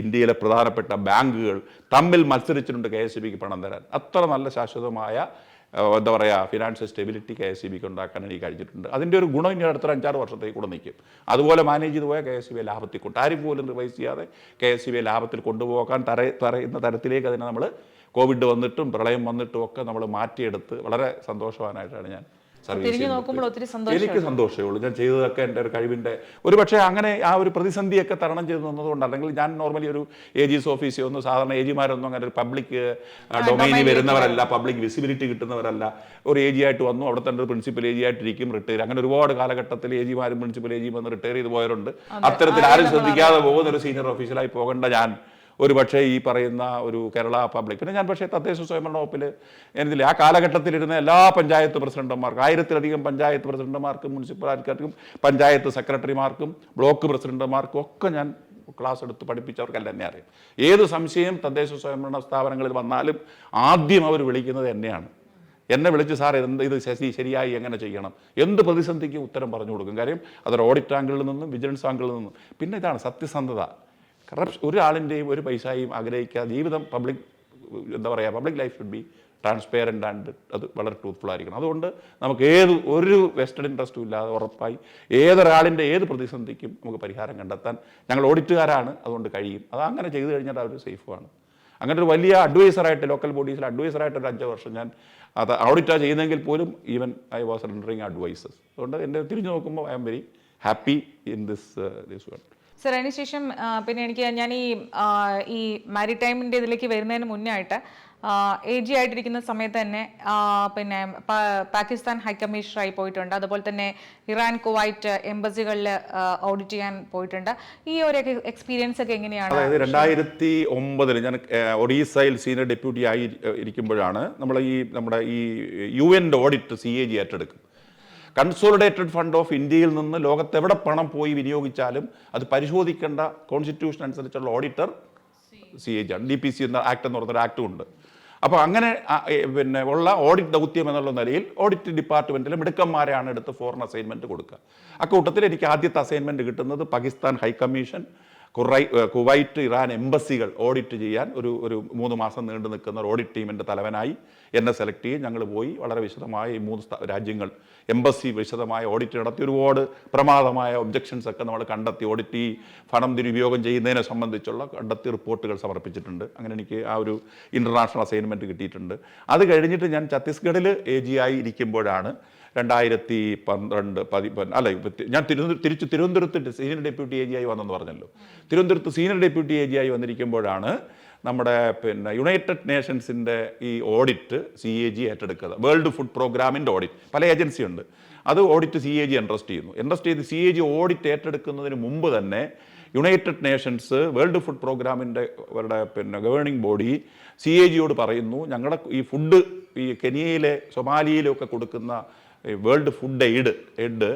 ഇന്ത്യയിലെ പ്രധാനപ്പെട്ട ബാങ്കുകൾ തമ്മിൽ മത്സരിച്ചിട്ടുണ്ട് KSEBക്ക് പണം തരാൻ. അത്ര നല്ല ശാശ്വതമായ എന്താ പറയുക ഫിനാൻഷ്യൽ സ്റ്റെബിലിറ്റി KSEBക്ക് ഉണ്ടാക്കാൻ എനിക്ക് കഴിഞ്ഞിട്ടുണ്ട്. അതിൻ്റെ ഒരു ഗുണം ഇനി അടുത്ത 5-6 വർഷത്തേക്ക് കൂടെ നിൽക്കും. അതുപോലെ മാനേജ് ചെയ്ത് പോയാൽ KSEB ലാഭത്തിൽ കൊണ്ട് ടാരിഫ് പോലും റിവൈസ് ചെയ്യാതെ KSEB ലാഭത്തിൽ കൊണ്ടുപോകാൻ തരയുന്ന തരത്തിലേക്ക് അതിനെ നമ്മൾ കോവിഡ് വന്നിട്ടും പ്രളയം വന്നിട്ടും ഒക്കെ നമ്മൾ മാറ്റിയെടുത്ത് വളരെ സന്തോഷവാനായിട്ടാണ് ഞാൻ തിരിഞ്ഞു നോക്കുമ്പോൾ ഒത്തിരി എനിക്ക് സന്തോഷമേ ഉള്ളൂ. ഞാൻ ചെയ്തതൊക്കെ എൻ്റെ ഒരു കഴിവിൻ്റെ ഒരു പക്ഷേ അങ്ങനെ ആ ഒരു പ്രതിസന്ധിയൊക്കെ തരണം ചെയ്ത് നിന്നതുകൊണ്ട്, അല്ലെങ്കിൽ ഞാൻ നോർമലി ഒരു AG's ഓഫീസിൽ ഒന്നും സാധാരണ AGമാരൊന്നും അങ്ങനെ ഒരു പബ്ലിക് ഡൊമൈനിൽ വരുന്നവരല്ല, പബ്ലിക് വിസിബിലിറ്റി കിട്ടുന്നവരല്ല. ഒരു AG ആയിട്ട് വന്നു, അവിടെ തന്നെ ഒരു പ്രിൻസിപ്പൽ AG ആയിട്ടിരിക്കും, റിട്ടയർ. അങ്ങനെ ഒരുപാട് കാലഘട്ടത്തിൽ AGമാരും പ്രിൻസിപ്പൽ AG വന്ന് റിട്ടയർ ചെയ്ത് പോയവരുണ്ട്. അത്തരത്തിൽ ആരും ശ്രദ്ധിക്കാതെ പോകുന്ന ഒരു സീനിയർ ഓഫീസറായി പോകേണ്ട ഞാൻ ഒരു പക്ഷേ ഈ പറയുന്ന ഒരു കേരള പബ്ലിക്, പിന്നെ ഞാൻ പക്ഷേ തദ്ദേശ സ്വയംഭരണ വകുപ്പിൽ എന്നില്ല ആ കാലഘട്ടത്തിലിരുന്ന എല്ലാ പഞ്ചായത്ത് പ്രസിഡന്റുമാർക്കും 1000-ലധികം പഞ്ചായത്ത് പ്രസിഡന്റുമാർക്കും മുനിസിപ്പാലിറ്റിക്കും പഞ്ചായത്ത് സെക്രട്ടറിമാർക്കും ബ്ലോക്ക് പ്രസിഡന്റുമാർക്കും ഒക്കെ ഞാൻ ക്ലാസ് എടുത്ത് പഠിപ്പിച്ചവർക്കെല്ലാം എന്നെ അറിയാം. ഏത് സംശയം തദ്ദേശ സ്വയംഭരണ സ്ഥാപനങ്ങളിൽ വന്നാലും ആദ്യം അവർ വിളിക്കുന്നത് എന്നെയാണ്. എന്നെ വിളിച്ച് സാർ ഇത് ശരിയായി എങ്ങനെ ചെയ്യണം, എന്ത് പ്രതിസന്ധിക്കും ഉത്തരം പറഞ്ഞു കൊടുക്കും. കാര്യം അതൊരു ഓഡിറ്റ് ആംഗിളിൽ നിന്നും വിജിലൻസ് ആംഗിളിൽ നിന്നും. പിന്നെ ഇതാണ് സത്യസന്ധത. ഒരാളിൻ്റെയും ഒരു പൈസയും ആഗ്രഹിക്കാതെ ജീവിതം പബ്ലിക് എന്താ പറയുക public life should be transparent and അത് വളരെ ട്രൂത്ത്ഫുൾ ആയിരിക്കണം. അതുകൊണ്ട് നമുക്ക് ഒരു വെസ്റ്റഡ് ഇൻട്രസ്റ്റും ഇല്ലാതെ ഉറപ്പായി ഏതൊരാളിൻ്റെ ഏത് പ്രതിസന്ധിക്കും നമുക്ക് പരിഹാരം കണ്ടെത്താൻ ഞങ്ങൾ ഓഡിറ്റുകാരാണ്, അതുകൊണ്ട് കഴിയും. അത് അങ്ങനെ ചെയ്തു കഴിഞ്ഞാൽ അവർ സേഫുമാണ്. അങ്ങനെ ഒരു വലിയ അഡ്വൈസറായിട്ട് ലോക്കൽ ബോഡീസിൽ അഡ്വൈസറായിട്ട് ഒരു 5 വർഷം ഞാൻ അത് ഓഡിറ്റാണ് ചെയ്യുന്നതെങ്കിൽ പോലും even I was rendering advices. അതുകൊണ്ട് എൻ്റെ തിരിഞ്ഞു നോക്കുമ്പോൾ I am very happy in this one. Sir, അതിനുശേഷം പിന്നെ ഞാൻ ഈ മാരിടൈമിൻ്റെ ഇതിലേക്ക് വരുന്നതിന് മുന്നേ ആയിട്ട് AG ആയിട്ടിരിക്കുന്ന സമയത്ത് തന്നെ പിന്നെ പാകിസ്ഥാൻ ഹൈക്കമ്മീഷണറായി പോയിട്ടുണ്ട്. അതുപോലെ തന്നെ ഇറാൻ, കുവൈറ്റ് എംബസികളിൽ ഓഡിറ്റ് ചെയ്യാൻ പോയിട്ടുണ്ട്. ഈ ഒരു എക്സ്പീരിയൻസ് ഒക്കെ എങ്ങനെയാണ്? അതായത് 2009 ഞാൻ ഒഡീസയിൽ സീനിയർ ഡെപ്യൂട്ടി ആയി ഇരിക്കുമ്പോഴാണ് നമ്മുടെ ഈ UN ഓഡിറ്റ് CAG ഏറ്റെടുക്കും. കൺസോളിഡേറ്റഡ് ഫണ്ട് ഓഫ് ഇന്ത്യയിൽ നിന്ന് ലോകത്തെവിടെ പണം പോയി വിനിയോഗിച്ചാലും അത് പരിശോധിക്കേണ്ട കോൺസ്റ്റിറ്റ്യൂഷൻ അനുസരിച്ചുള്ള ഓഡിറ്റർ CAG ആണ്. DPC എന്ന ആക്ട് എന്ന് പറഞ്ഞൊരു ആക്ടും ഉണ്ട്. അപ്പോൾ അങ്ങനെ പിന്നെ ഉള്ള ഓഡിറ്റ് ദൗത്യം എന്നുള്ള നിലയിൽ ഓഡിറ്റ് ഡിപ്പാർട്ട്മെൻറ്റിൽ മിടുക്കന്മാരെയാണ് എടുത്ത് ഫോറിൻ അസൈൻമെൻറ്റ് കൊടുക്കുക. അക്കൂട്ടത്തിൽ എനിക്ക് ആദ്യത്തെ അസൈൻമെൻറ്റ് കിട്ടുന്നത് പാകിസ്ഥാൻ ഹൈക്കമ്മീഷൻ, കുവൈറ്റ്, ഇറാൻ എംബസികൾ ഓഡിറ്റ് ചെയ്യാൻ ഒരു 3 മാസം നീണ്ടു നിൽക്കുന്ന ഒരു ഓഡിറ്റ് ടീമിൻ്റെ തലവനായി എന്നെ സെലക്ട് ചെയ്യും. ഞങ്ങൾ പോയി വളരെ വിശദമായ ഈ 3 രാജ്യങ്ങൾ എംബസി വിശദമായ ഓഡിറ്റ് നടത്തി. ഒരുപാട് പ്രമാദമായ ഒബ്ജക്ഷൻസ് ഒക്കെ നമ്മൾ കണ്ടെത്തി. ഓഡിറ്റ് ഈ പണം ദുരുപയോഗം ചെയ്യുന്നതിനെ സംബന്ധിച്ചുള്ള കണ്ടെത്തി റിപ്പോർട്ടുകൾ സമർപ്പിച്ചിട്ടുണ്ട്. അങ്ങനെ എനിക്ക് ആ ഒരു ഇൻ്റർനാഷണൽ അസൈൻമെൻറ്റ് കിട്ടിയിട്ടുണ്ട്. അത് കഴിഞ്ഞിട്ട് ഞാൻ ഛത്തീസ്ഗഡിൽ AG ആയി ഇരിക്കുമ്പോഴാണ് 2012 അല്ല ഞാൻ തിരുവനന്തപുരത്ത് സീനിയർ ഡെപ്യൂട്ടി AG ആയി വന്നെന്ന് പറഞ്ഞല്ലോ. തിരുവനന്തപുരത്ത് സീനിയർ ഡെപ്യൂട്ടി AG ആയി വന്നിരിക്കുമ്പോഴാണ് നമ്മുടെ പിന്നെ യുണൈറ്റഡ് നേഷൻസിൻ്റെ ഈ ഓഡിറ്റ് CAG ഏറ്റെടുക്കുക. വേൾഡ് ഫുഡ് പ്രോഗ്രാമിൻ്റെ ഓഡിറ്റ് പല ഏജൻസി ഉണ്ട്. അത് ഓഡിറ്റ് CAG ഇൻട്രസ്റ്റ് ചെയ്ത് CAG ഓഡിറ്റ് ഏറ്റെടുക്കുന്നതിന് മുമ്പ് തന്നെ യുണൈറ്റഡ് നേഷൻസ് വേൾഡ് ഫുഡ് പ്രോഗ്രാമിൻ്റെ അവരുടെ പിന്നെ ഗവേണിംഗ് ബോഡി CAGയോട് പറയുന്നു, ഞങ്ങളുടെ ഈ ഫുഡ് ഈ കെനിയയിലെ സൊമാലിയയിലും ഒക്കെ കൊടുക്കുന്ന വേൾഡ് ഫുഡ് എയ്ഡ്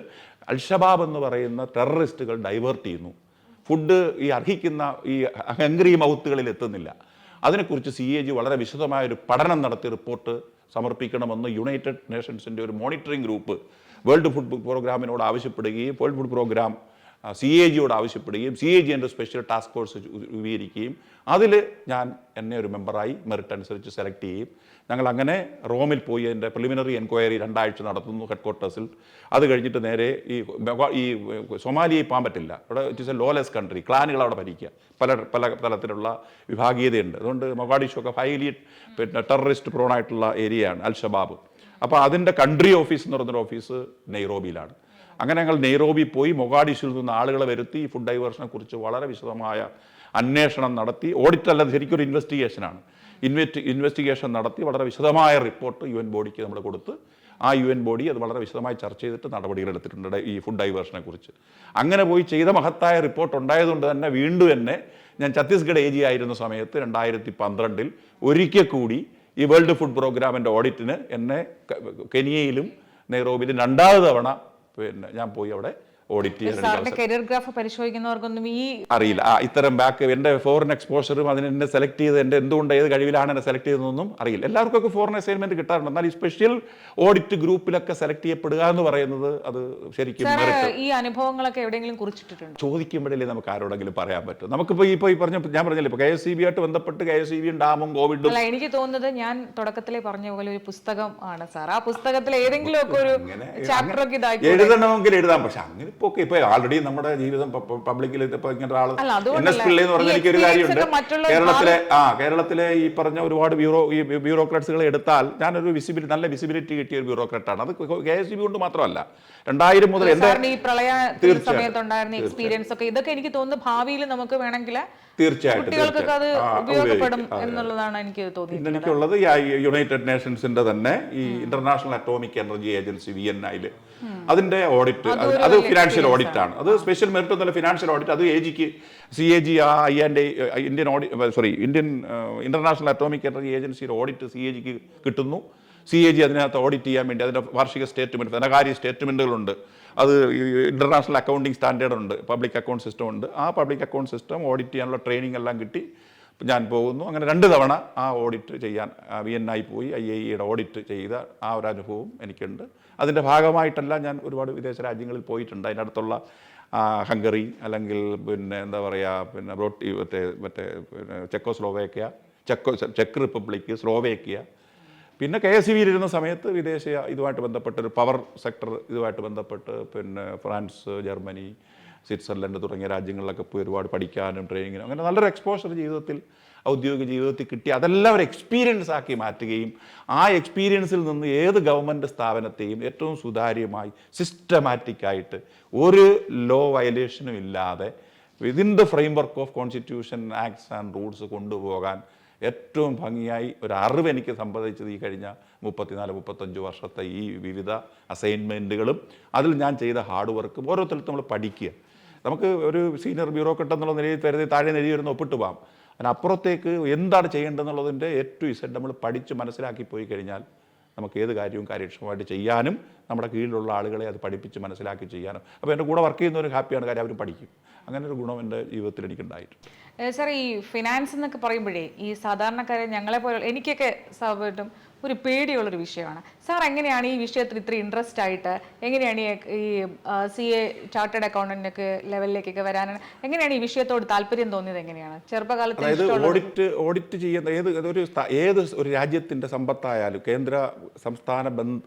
അൽഷബാബ് എന്ന് പറയുന്ന ടെററിസ്റ്റുകൾ ഡൈവേർട്ട് ചെയ്യുന്നു. ഫുഡ് ഈ അർഹിക്കുന്ന ഈ ഹംഗ്രി മൗത്തുകളിൽ എത്തുന്നില്ല. അതിനെക്കുറിച്ച് CAG വളരെ വിശദമായൊരു പഠനം നടത്തി റിപ്പോർട്ട് സമർപ്പിക്കണമെന്ന് യുണൈറ്റഡ് നേഷൻസിൻ്റെ ഒരു മോണിറ്ററിംഗ് ഗ്രൂപ്പ് വേൾഡ് ഫുഡ് പ്രോഗ്രാമിനോട് ആവശ്യപ്പെടുകയും വേൾഡ് ഫുഡ് പ്രോഗ്രാം CAGയോട് ആവശ്യപ്പെടുകയും CAG എൻ്റെ സ്പെഷ്യൽ ടാസ്ക് ഫോഴ്സ് രൂപീകരിക്കുകയും അതിൽ എന്നെ ഒരു മെമ്പറായി മെറിറ്റ് അനുസരിച്ച് സെലക്ട് ചെയ്യും. ഞങ്ങൾ അങ്ങനെ റോമിൽ പോയി എൻ്റെ പ്രിലിമിനറി എൻക്വയറി 2 ആഴ്ച നടത്തുന്നു ഹെഡ്ക്വാർട്ടേഴ്സിൽ. അത് കഴിഞ്ഞിട്ട് നേരെ ഈ സൊമാലിയയിൽ പോകാൻ പറ്റില്ല. അവിടെ it is a lawless country, ക്ലാനുകൾ അവിടെ ഭരിക്കുക, പല തലത്തിലുള്ള വിഭാഗീയതയുണ്ട്. അതുകൊണ്ട് മൊഗാഡിഷു ഒക്കെ ഹൈലി പിന്നെ ടെററിസ്റ്റ് പ്രോണായിട്ടുള്ള ഏരിയയാണ് അൽഷബാബ്. അപ്പോൾ അതിൻ്റെ കൺട്രി ഓഫീസ് എന്ന് പറയുന്നൊരു ഓഫീസ് നെയ്റോബിയിലാണ്. അങ്ങനെ ഞങ്ങൾ നെയ്റോബി പോയി മൊഗാഡിഷുവിൽ നിന്ന് ആളുകളെ വരുത്തി ഫുഡ് ഡൈവേർഷനെ കുറിച്ച് വളരെ വിശദമായ അന്വേഷണം നടത്തി. ഓഡിറ്റ് അല്ലാതെ ശരിക്കും ഒരു ഇൻവെസ്റ്റിഗേഷനാണ്. ഇൻവെസ്റ്റിഗേഷൻ നടത്തി വളരെ വിശദമായ റിപ്പോർട്ട് UN ബോഡിക്ക് നമ്മൾ കൊടുത്ത് ആ UN ബോഡി അത് വളരെ വിശദമായി ചർച്ച ചെയ്തിട്ട് നടപടികൾ എടുത്തിട്ടുണ്ട് ഈ ഫുഡ് ഡൈവേർഷനെ കുറിച്ച്. അങ്ങനെ പോയി ചെയ്ത മഹത്തായ റിപ്പോർട്ട് ഉണ്ടായതുകൊണ്ട് തന്നെ വീണ്ടും എന്നെ ഞാൻ ഛത്തീസ്ഗഡ് AG ആയിരുന്ന സമയത്ത് 2012 ഒരിക്കൽ കൂടി ഈ വേൾഡ് ഫുഡ് പ്രോഗ്രാമിൻ്റെ ഓഡിറ്റിന് എന്നെ കെനിയയിലും നെയ്റോബിയിലും 2ാമത് തവണ പിന്നെ ഞാൻ പോയി അവിടെ ഓഡിറ്റ് ചെയ്യാൻ സാറിന്റെ കരിയർ ഗ്രാഫ് പരിശോധിക്കുന്നവർക്കൊന്നും ഈ അറിയില്ല. ഇത്തരം ബാക്ക് എൻ്റെ ഫോറിൻ എക്സ്പോഷറും അതിന് എന്നെ സെലക്ട് ചെയ്ത് എൻ്റെ എന്തുകൊണ്ട് ഏത് കഴിവിലാണ് എന്നെ സെലക്ട് ചെയ്തതെന്നൊന്നും അറിയില്ല. എല്ലാവർക്കൊക്കെ ഫോറിൻ അസൈൻമെന്റ് കിട്ടാറുണ്ട്. എന്നാൽ ഈ സ്പെഷ്യൽ ഓഡിറ്റ് ഗ്രൂപ്പിലൊക്കെ സെലക്ട് ചെയ്യപ്പെടുക എന്ന് പറയുന്നത് അത് ശരിക്കും ഈ അനുഭവങ്ങളൊക്കെ എവിടെയെങ്കിലും കുറിച്ചിട്ടുണ്ട് ചോദിക്കുമ്പോഴല്ലേ നമുക്ക് ആരോടെങ്കിലും പറയാൻ പറ്റും. നമുക്കിപ്പോൾ ഈ ഞാൻ പറഞ്ഞില്ല, ഇപ്പോൾ KSEB ആയിട്ട് ബന്ധപ്പെട്ട് KSEB ഡാമും കോവിഡും. അല്ല, എനിക്ക് തോന്നുന്നത് ഞാൻ തുടക്കത്തിലെ പറഞ്ഞ പോലെ ഒരു പുസ്തകം ആണ് സാർ. ആ പുസ്തകത്തിൽ ഏതെങ്കിലും ഒക്കെ ഒരു ചാപ്റ്റർ ഒക്കെ ഇതാക്കി എഴുതണമെങ്കിൽ എഴുതാം. പക്ഷെ അങ്ങനെ ഇപ്പൊ ആൾറെഡി നമ്മുടെ ജീവിതം പബ്ലിക്കിൽ ഇപ്പൊ ഇങ്ങനെ ഒരാൾ NS പിള്ളേ എന്ന് പറഞ്ഞ എനിക്കൊരു കാര്യമുണ്ട്. കേരളത്തിലെ ഈ പറഞ്ഞ ഒരുപാട് ബ്യൂറോക്രാറ്റ്സുകളെ എടുത്താൽ ഞാനൊരു നല്ല വിസിബിലിറ്റി കിട്ടിയ ഒരു ബ്യൂറോക്രാറ്റാണ്. അത് KSEB കൊണ്ട് മാത്രമല്ല, 2000 മുതൽ ഈ പ്രളയ സമയത്തുണ്ടായിരുന്ന എക്സ്പീരിയൻസ് ഒക്കെ ഇതൊക്കെ എനിക്ക് തോന്നുന്നു ഭാവിയിൽ നമുക്ക് വേണമെങ്കിൽ കുട്ടികൾക്കൊക്കെ അത് ഉപയോഗപ്പെടും എന്നുള്ളതാണ് എനിക്ക് തോന്നിയത്. എനിക്കുള്ളത് യുണൈറ്റഡ് നേഷൻസിന്റെ തന്നെ ഈ ഇന്റർനാഷണൽ അറ്റോമിക് എനർജി ഏജൻസി VNIയിൽ അതിന്റെ ഓഡിറ്റ്, അത് ഫിനാൻഷ്യൽ ഓഡിറ്റ് ആണ്. അത് സ്പെഷ്യൽ മെറിറ്റ് ഒന്നുമല്ല, ഫിനാൻഷ്യൽ ഓഡിറ്റ്. അത് CAG Indian international atomic energy ഏജൻസിയുടെ ഓഡിറ്റ് CAGക്ക് കിട്ടുന്നു. CAG അതിനകത്ത് ഓഡിറ്റ് ചെയ്യാൻ വേണ്ടി അതിൻ്റെ വാർഷിക സ്റ്റേറ്റ്മെന്റ്, ധനകാര്യ സ്റ്റേറ്റ്മെന്റുകളുണ്ട്. അത് ഇന്റർനാഷണൽ അക്കൗണ്ടിങ് സ്റ്റാൻഡേർഡ് ഉണ്ട്, പബ്ലിക് അക്കൗണ്ട് സിസ്റ്റം ഉണ്ട്. ആ പബ്ലിക് അക്കൗണ്ട് സിസ്റ്റം ഓഡിറ്റ് ചെയ്യാനുള്ള ട്രെയിനിങ് എല്ലാം കിട്ടി ഞാൻ പോകുന്നു. അങ്ങനെ 2 തവണ ആ ഓഡിറ്റ് ചെയ്യാൻ VNI പോയി IAEAയുടെ ഓഡിറ്റ് ചെയ്ത ആ ഒരു അനുഭവം എനിക്കുണ്ട്. അതിൻ്റെ ഭാഗമായിട്ടല്ല ഞാൻ ഒരുപാട് വിദേശ രാജ്യങ്ങളിൽ പോയിട്ടുണ്ട്. അതിനടുത്തുള്ള ഹംഗറി, അല്ലെങ്കിൽ പിന്നെ എന്താ പറയുക, മറ്റേ ചെക്കോസ്ലോവേക്കിയ, ചെക്ക് റിപ്പബ്ലിക്, സ്ലോവേക്കിയ. പിന്നെ KSEBയിൽ ഇരുന്ന സമയത്ത് വിദേശ ഇതുമായിട്ട് ബന്ധപ്പെട്ട് ഒരു പവർ സെക്ടർ ഇതുമായിട്ട് ബന്ധപ്പെട്ട് പിന്നെ ഫ്രാൻസ്, ജർമ്മനി, സ്വിറ്റ്സർലൻഡ് തുടങ്ങിയ രാജ്യങ്ങളിലൊക്കെ പോയി ഒരുപാട് പഠിക്കാനും ട്രെയിനിങ്ങിനും അങ്ങനെ നല്ലൊരു എക്സ്പോഷർ ജീവിതത്തിൽ, ഔദ്യോഗിക ജീവിതത്തിൽ കിട്ടി. അതെല്ലാം ഒരു എക്സ്പീരിയൻസ് ആക്കി മാറ്റുകയും ആ എക്സ്പീരിയൻസിൽ നിന്ന് ഏത് ഗവൺമെൻറ് സ്ഥാപനത്തെയും ഏറ്റവും സുതാര്യമായി സിസ്റ്റമാറ്റിക്കായിട്ട് ഒരു ലോ വയലേഷനും ഇല്ലാതെ within the framework of constitution, acts and rules കൊണ്ടുപോകാൻ ഏറ്റവും ഭംഗിയായി ഒരു അറിവ് എനിക്ക് സംബന്ധിച്ചത് ഈ കഴിഞ്ഞ 34-35 വർഷത്തെ ഈ വിവിധ അസൈൻമെൻറ്റുകളും അതിൽ ഞാൻ ചെയ്ത ഹാർഡ് വർക്കും ഓരോരുത്തരും നമ്മൾ പഠിക്കുക. നമുക്ക് ഒരു സീനിയർ ബ്യൂറോക്രാറ്റ് എന്നുള്ള നിലയിൽ താഴെ നിലയിൽ വരുന്ന ഒപ്പിട്ട് പോകാം. അതിനപ്പുറത്തേക്ക് എന്താണ് ചെയ്യേണ്ടതെന്നുള്ളതിൻ്റെ Z നമ്മൾ പഠിച്ച് മനസ്സിലാക്കി പോയി കഴിഞ്ഞാൽ നമുക്ക് ഏത് കാര്യവും കാര്യക്ഷമമായിട്ട് ചെയ്യാനും നമ്മുടെ കീഴിലുള്ള ആളുകളെ അത് പഠിപ്പിച്ച് മനസ്സിലാക്കി ചെയ്യാനും. അപ്പോൾ എൻ്റെ കൂടെ വർക്ക് ചെയ്യുന്നവർ ഹാപ്പിയാണ്, കാര്യം അവർ പഠിക്കും. അങ്ങനെ ഒരു ഗുണം എൻ്റെ ജീവിതത്തിൽ എനിക്കുണ്ടായിട്ടുണ്ട്. സാർ, ഈ ഫിനാൻസ് എന്നൊക്കെ പറയുമ്പോഴേ ഈ സാധാരണക്കാരെ ഞങ്ങളെ പോലെ എനിക്കൊക്കെ സ്വാഭാവികമായിട്ടും ഒരു പേടിയുള്ളൊരു വിഷയമാണ്. സാർ എങ്ങനെയാണ് ഈ വിഷയത്തിൽ ഇത്ര ഇൻട്രസ്റ്റ് ആയിട്ട്, എങ്ങനെയാണ് ഈ CA ചാർട്ടേഡ് അക്കൗണ്ടന്റൊക്കെ ലെവലിലേക്കൊക്കെ വരാനാണ്, എങ്ങനെയാണ് ഈ വിഷയത്തോട് താല്പര്യം തോന്നിയത്? എങ്ങനെയാണ് ചെറുപ്പകാലത്ത്? അതായത് ഓഡിറ്റ് ചെയ്യുന്ന ഏത് ഒരു രാജ്യത്തിൻ്റെ സമ്പത്തായാലും കേന്ദ്ര സംസ്ഥാന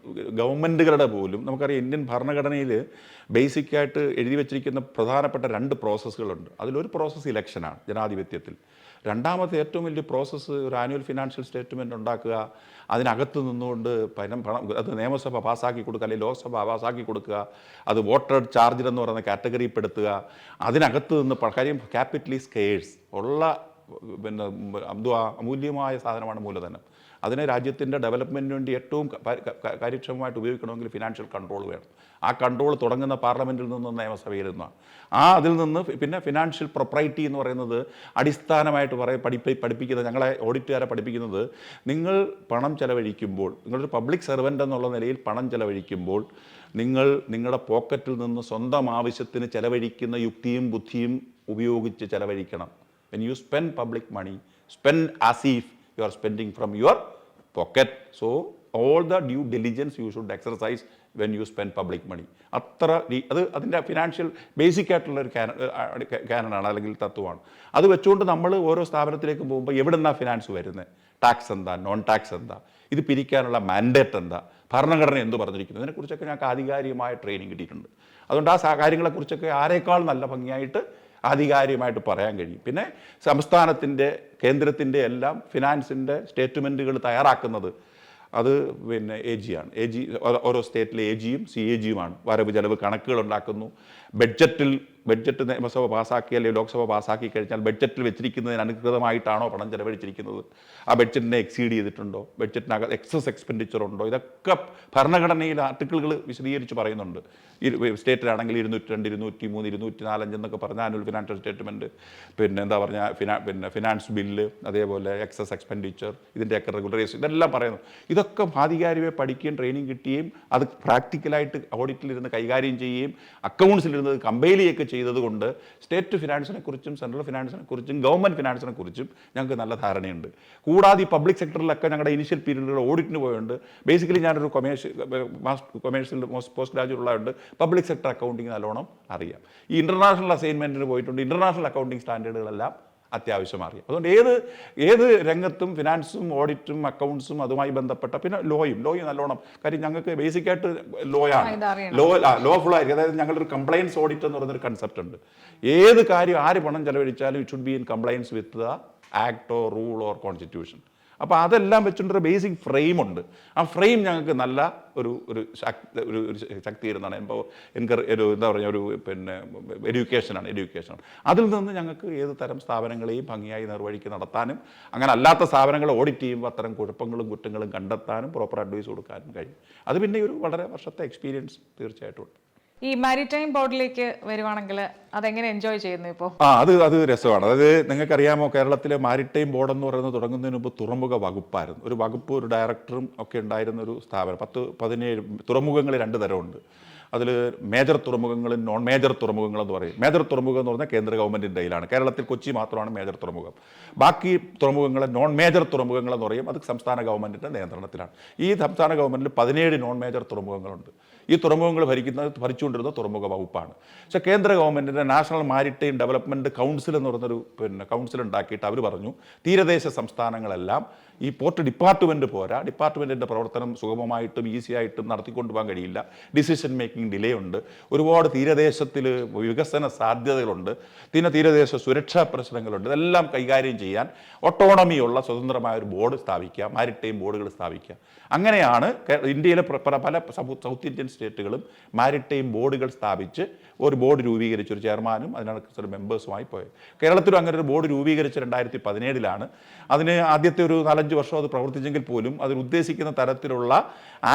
ഗവൺമെൻറ്റുകളുടെ പോലും നമുക്കറിയാം, ഇന്ത്യൻ ഭരണഘടനയിൽ ബേസിക്കായിട്ട് എഴുതി വച്ചിരിക്കുന്ന പ്രധാനപ്പെട്ട 2 പ്രോസസ്സുകളുണ്ട്. അതിലൊരു പ്രോസസ്സ് ഇലക്ഷനാണ് ജനാധിപത്യത്തിൽ. രണ്ടാമത്തെ ഏറ്റവും വലിയ പ്രോസസ്സ് ഒരു ആനുവൽ ഫിനാൻഷ്യൽ സ്റ്റേറ്റ്മെൻറ്റ് ഉണ്ടാക്കുക, അതിനകത്ത് നിന്നുകൊണ്ട് പണം അത് നിയമസഭ പാസ്സാക്കി കൊടുക്കുക, അല്ലെങ്കിൽ ലോക്സഭ പാസ്സാക്കി കൊടുക്കുക, അത് വോട്ടർ ചാർജ് എന്ന് പറയുന്ന കാറ്റഗറി പെടുത്തുക, അതിനകത്ത് നിന്ന് കാര്യം ക്യാപിറ്റൽ ഈസ് സ്കേഴ്സ് ഉള്ള പിന്നെ അമൂല്യമായ സാധനമാണ് മൂലധനം. അതിനെ രാജ്യത്തിൻ്റെ ഡെവലപ്മെൻറ്റിന് വേണ്ടി ഏറ്റവും കാര്യക്ഷമമായിട്ട് ഉപയോഗിക്കണമെങ്കിൽ ഫിനാൻഷ്യൽ കൺട്രോൾ വേണം. ആ കൺട്രോൾ തുടങ്ങുന്ന പാർലമെൻറ്റിൽ നിന്നും നിയമസഭയിൽ നിന്നാണ്. അതിൽ നിന്ന് പിന്നെ ഫിനാൻഷ്യൽ പ്രൊപ്രൈറ്റി എന്ന് പറയുന്നത് അടിസ്ഥാനമായിട്ട് പഠിപ്പിക്കുന്നത്, ഞങ്ങളെ ഓഡിറ്റുകാരെ പഠിപ്പിക്കുന്നത്, നിങ്ങൾ പണം ചെലവഴിക്കുമ്പോൾ, നിങ്ങളൊരു പബ്ലിക് സെർവൻ്റ് എന്നുള്ള നിലയിൽ പണം ചെലവഴിക്കുമ്പോൾ നിങ്ങൾ നിങ്ങളുടെ പോക്കറ്റിൽ നിന്ന് സ്വന്തം ആവശ്യത്തിന് ചെലവഴിക്കുന്ന യുക്തിയും ബുദ്ധിയും ഉപയോഗിച്ച് ചെലവഴിക്കണം. When you spend public money, spend as if you are spending from your pocket. So all the due diligence you should exercise when you spend public money. അതിൻ്റെ ഫിനാൻഷ്യൽ ബേസിക് ആയിട്ടുള്ളൊരു കാനനാണ്, അല്ലെങ്കിൽ തത്വമാണ്. അത് വെച്ചുകൊണ്ട് നമ്മൾ ഓരോ സ്ഥാപനത്തിലേക്ക് പോകുമ്പോൾ എവിടെ നിന്നാണ് ഫിനാൻസ് വരുന്നത്, ടാക്സ് എന്താ, നോൺ ടാക്സ് എന്താ, ഇത് പിരിക്കാനുള്ള മാൻഡേറ്റ് എന്താ, ഭരണഘടന എന്ത് പറഞ്ഞിരിക്കുന്നു, ഇതിനെക്കുറിച്ചൊക്കെ ഞങ്ങൾക്ക് ആധികാരികമായ ട്രെയിനിങ് കിട്ടിയിട്ടുണ്ട്. അതുകൊണ്ട് ആ കാര്യങ്ങളെക്കുറിച്ചൊക്കെ ആരേക്കാൾ നല്ല ഭംഗിയായിട്ട് ആധികാരികമായിട്ട് പറയാൻ കഴിയും. പിന്നെ സംസ്ഥാനത്തിൻ്റെ, കേന്ദ്രത്തിൻ്റെ എല്ലാം ഫിനാൻസിൻ്റെ സ്റ്റേറ്റ്മെൻറ്റുകൾ തയ്യാറാക്കുന്നത് അത് പിന്നെ AG ആണ്. ഓരോ സ്റ്റേറ്റിലെ AGയും CAGയുമാണ്. വരവ് ചെലവ് കണക്കുകൾ ഉണ്ടാക്കുന്നു, ബഡ്ജറ്റിൽ ബഡ്ജറ്റ് നിയമസഭ പാസ്സാക്കി അല്ലെങ്കിൽ ലോക്സഭ പാസ്സാക്കി കഴിഞ്ഞാൽ ബഡ്ജറ്റിൽ വെച്ചിരിക്കുന്നതിന് അനുകൃതമായിട്ടാണോ പണം ചെലവഴിച്ചിരിക്കുന്നത്, ആ ബഡ്ജറ്റിനെ എക്സീഡ് ചെയ്തിട്ടുണ്ടോ, ബഡ്ജറ്റിനകത്ത് എക്സസ് എക്സ്പെൻഡിച്ചർ ഉണ്ടോ, ഇതൊക്കെ ഭരണഘടനയിൽ ആർട്ടിക്കിളുകൾ വിശദീകരിച്ച് പറയുന്നുണ്ട്. സ്റ്റേറ്റിലാണെങ്കിൽ 202, 203, 245 എന്നൊക്കെ പറഞ്ഞ ആനുവൽ ഫിനാൻഷ്യൽ സ്റ്റേറ്റ്മെൻറ്റ്, പിന്നെ എന്താ പറഞ്ഞാൽ ഫിനാൻസ് ബില്ല്, അതേപോലെ എക്സസ് എക്സ്പെൻഡിച്ചർ, ഇതിൻ്റെയൊക്കെ റെഗുലറൈസ്, ഇതെല്ലാം പറയുന്നു. ഇതൊക്കെ ആധികാരികമായി പഠിക്കുകയും ട്രെയിനിങ് കിട്ടുകയും അത് പ്രാക്ടിക്കലായിട്ട് ഓഡിറ്റിലിരുന്ന് കൈകാര്യം ചെയ്യുകയും അക്കൗണ്ട്സിലിരുന്ന് കമ്പൈൽ ചെയ്യുകയൊക്കെ ചെയ്തതുകൊണ്ട് സ്റ്റേറ്റ് ഫിനാൻസിനെ കുറിച്ചും സെൻട്രൽ ഫിനാൻസിനെ കുറിച്ചും ഗവൺമെൻറ് ഫിനാൻസിനെ കുറിച്ചും ഞങ്ങൾക്ക് നല്ല ധാരണയുണ്ട്. കൂടാതെ ഈ പബ്ലിക് സെക്ടറിലൊക്കെ ഞങ്ങളുടെ ഇനിഷ്യൽ പീരീഡിൽ ഓഡിറ്റിന് പോയുണ്ട്. ബേസിക്കലി ഞാനൊരു കൊമേഴ്ഷ്യൽ പോസ്റ്റ് ഗ്രാജുവേറ്റ് ഉള്ളതുകൊണ്ട് പബ്ലിക് സെക്ടർ അക്കൗണ്ടിങ് നല്ലോണം അറിയാം. ഈ ഇൻ്റർനാഷണൽ അസൈൻമെൻറ്റിന് പോയിട്ടുണ്ട്. ഇൻ്റർനാഷണൽ അക്കൗണ്ടിങ് സ്റ്റാൻഡേർഡുകളെല്ലാം അത്യാവശ്യം അറിയാം. അതുകൊണ്ട് ഏത് രംഗത്തും ഫിനാൻസും ഓഡിറ്റും അക്കൗണ്ട്സും അതുമായി ബന്ധപ്പെട്ട പിന്നെ ലോയും നല്ലോണം. കാര്യം ഞങ്ങൾക്ക് ബേസിക്കായിട്ട് ലോ ഫുൾ ആയിരിക്കും. അതായത് ഞങ്ങളൊരു കംപ്ലയൻസ് ഓഡിറ്റ് എന്ന് പറയുന്നൊരു കൺസെപ്റ്റ് ഉണ്ട്. ഏത് കാര്യം ആര് പണം ചെലവഴിച്ചാലും it should be in compliance with the act or rule or constitution. അപ്പോൾ അതെല്ലാം വെച്ചിട്ടൊരു ബേസിക് ഫ്രെയിം ഉണ്ട്. ആ ഫ്രെയിം ഞങ്ങൾക്ക് നല്ല ഒരു ശക്തി തരുന്നതാണ്. ഇപ്പോൾ എന്താ പറയുക, പിന്നെ എഡ്യൂക്കേഷനാണ്. അതിൽ നിന്ന് ഞങ്ങൾക്ക് ഏത് തരം സ്ഥാപനങ്ങളെയും ഭംഗിയായി നിർവഹിച്ച് നടത്താനും അങ്ങനെ അല്ലാത്ത സ്ഥാപനങ്ങളെ ഓഡിറ്റ് ചെയ്യുമ്പോൾ അത്തരം കുഴപ്പങ്ങളും കുറ്റങ്ങളും കണ്ടെത്താനും പ്രോപ്പർ അഡ്വൈസ് കൊടുക്കാനും കഴിയും. അത് പിന്നെ ഒരു വളരെ വർഷത്തെ എക്സ്പീരിയൻസ് തീർച്ചയായിട്ടും ഉണ്ട്. ഈ മാരിടൈം ബോർഡിലേക്ക് വരുവാണെങ്കിൽ അതെങ്ങനെ എൻജോയ് ചെയ്യുന്നു ഇപ്പോൾ? അത് രസമാണ്. അതായത് നിങ്ങൾക്കറിയാമോ, കേരളത്തിലെ മാരിടൈം ബോർഡ് എന്ന് പറയുന്നത് തുടങ്ങുന്നതിന് മുമ്പ് തുറമുഖ വകുപ്പായിരുന്നു. ഒരു വകുപ്പ്, ഒരു ഡയറക്ടറും ഒക്കെ ഉണ്ടായിരുന്ന ഒരു സ്ഥാപനം. 10-17 തുറമുഖങ്ങൾ 2 തരമുണ്ട്. അതിൽ മേജർ തുറമുഖങ്ങളും നോൺ മേജർ തുറമുഖങ്ങളെന്ന് പറയും. മേജർ തുറമുഖം എന്ന് പറഞ്ഞാൽ കേന്ദ്ര ഗവൺമെൻറ്റിൻ്റെ കയ്യിലാണ്. കേരളത്തിൽ കൊച്ചി മാത്രമാണ് മേജർ തുറമുഖം. ബാക്കി തുറമുഖങ്ങളെ നോൺ മേജർ തുറമുഖങ്ങളെന്ന് പറയും. അത് സംസ്ഥാന ഗവൺമെൻറ്റിൻ്റെ നിയന്ത്രണത്തിലാണ്. ഈ സംസ്ഥാന ഗവൺമെൻറ്റിൽ 17 നോൺ മേജർ തുറമുഖങ്ങളുണ്ട്. ഈ തുറമുഖങ്ങൾ ഭരിച്ചുകൊണ്ടിരുന്ന തുറമുഖ വകുപ്പാണ്. പക്ഷേ കേന്ദ്ര ഗവൺമെൻറ്റിൻ്റെ നാഷണൽ മാരിടൈം ഡെവലപ്മെൻറ്റ് കൗൺസിൽ എന്ന് പറഞ്ഞൊരു കൗൺസിൽ ഉണ്ടാക്കിയിട്ട് അവർ പറഞ്ഞു, തീരദേശ സംസ്ഥാനങ്ങളെല്ലാം ഈ പോർട്ട് ഡിപ്പാർട്ട്മെൻറ്റ് പോരാ, ഡിപ്പാർട്ട്മെൻറ്റിൻ്റെ പ്രവർത്തനം സുഗമമായിട്ടും ഈസി ആയിട്ടും നടത്തിക്കൊണ്ടുപോകാൻ കഴിയില്ല, ഡിസിഷൻ മേക്കിംഗ് ഡിലേ ഉണ്ട്, ഒരുപാട് തീരദേശത്തിൽ വികസന സാധ്യതകളുണ്ട്, തീരദേശ സുരക്ഷാ പ്രശ്നങ്ങളുണ്ട്. ഇതെല്ലാം കൈകാര്യം ചെയ്യാൻ ഓട്ടോണമിയുള്ള സ്വതന്ത്രമായ ഒരു ബോർഡ് സ്ഥാപിക്കുക, മാരിടൈം ബോർഡുകൾ സ്ഥാപിക്കുക. അങ്ങനെയാണ് ഇന്ത്യയിലെ പല സൗത്ത് ഇന്ത്യൻ സ്റ്റേറ്റുകളും മാരിടൈം ബോർഡുകൾ സ്ഥാപിച്ച് ഒരു ബോർഡ് രൂപീകരിച്ച് ഒരു ചെയർമാനും അതിനകത്ത് മെമ്പേഴ്സുമായി പോയത്. കേരളത്തിലും അങ്ങനെ ഒരു ബോർഡ് രൂപീകരിച്ച് 2017 അതിന് ആദ്യത്തെ ഒരു 4-5 വർഷം അത് പ്രവർത്തിച്ചെങ്കിൽ പോലും അതിൽ ഉദ്ദേശിക്കുന്ന തരത്തിലുള്ള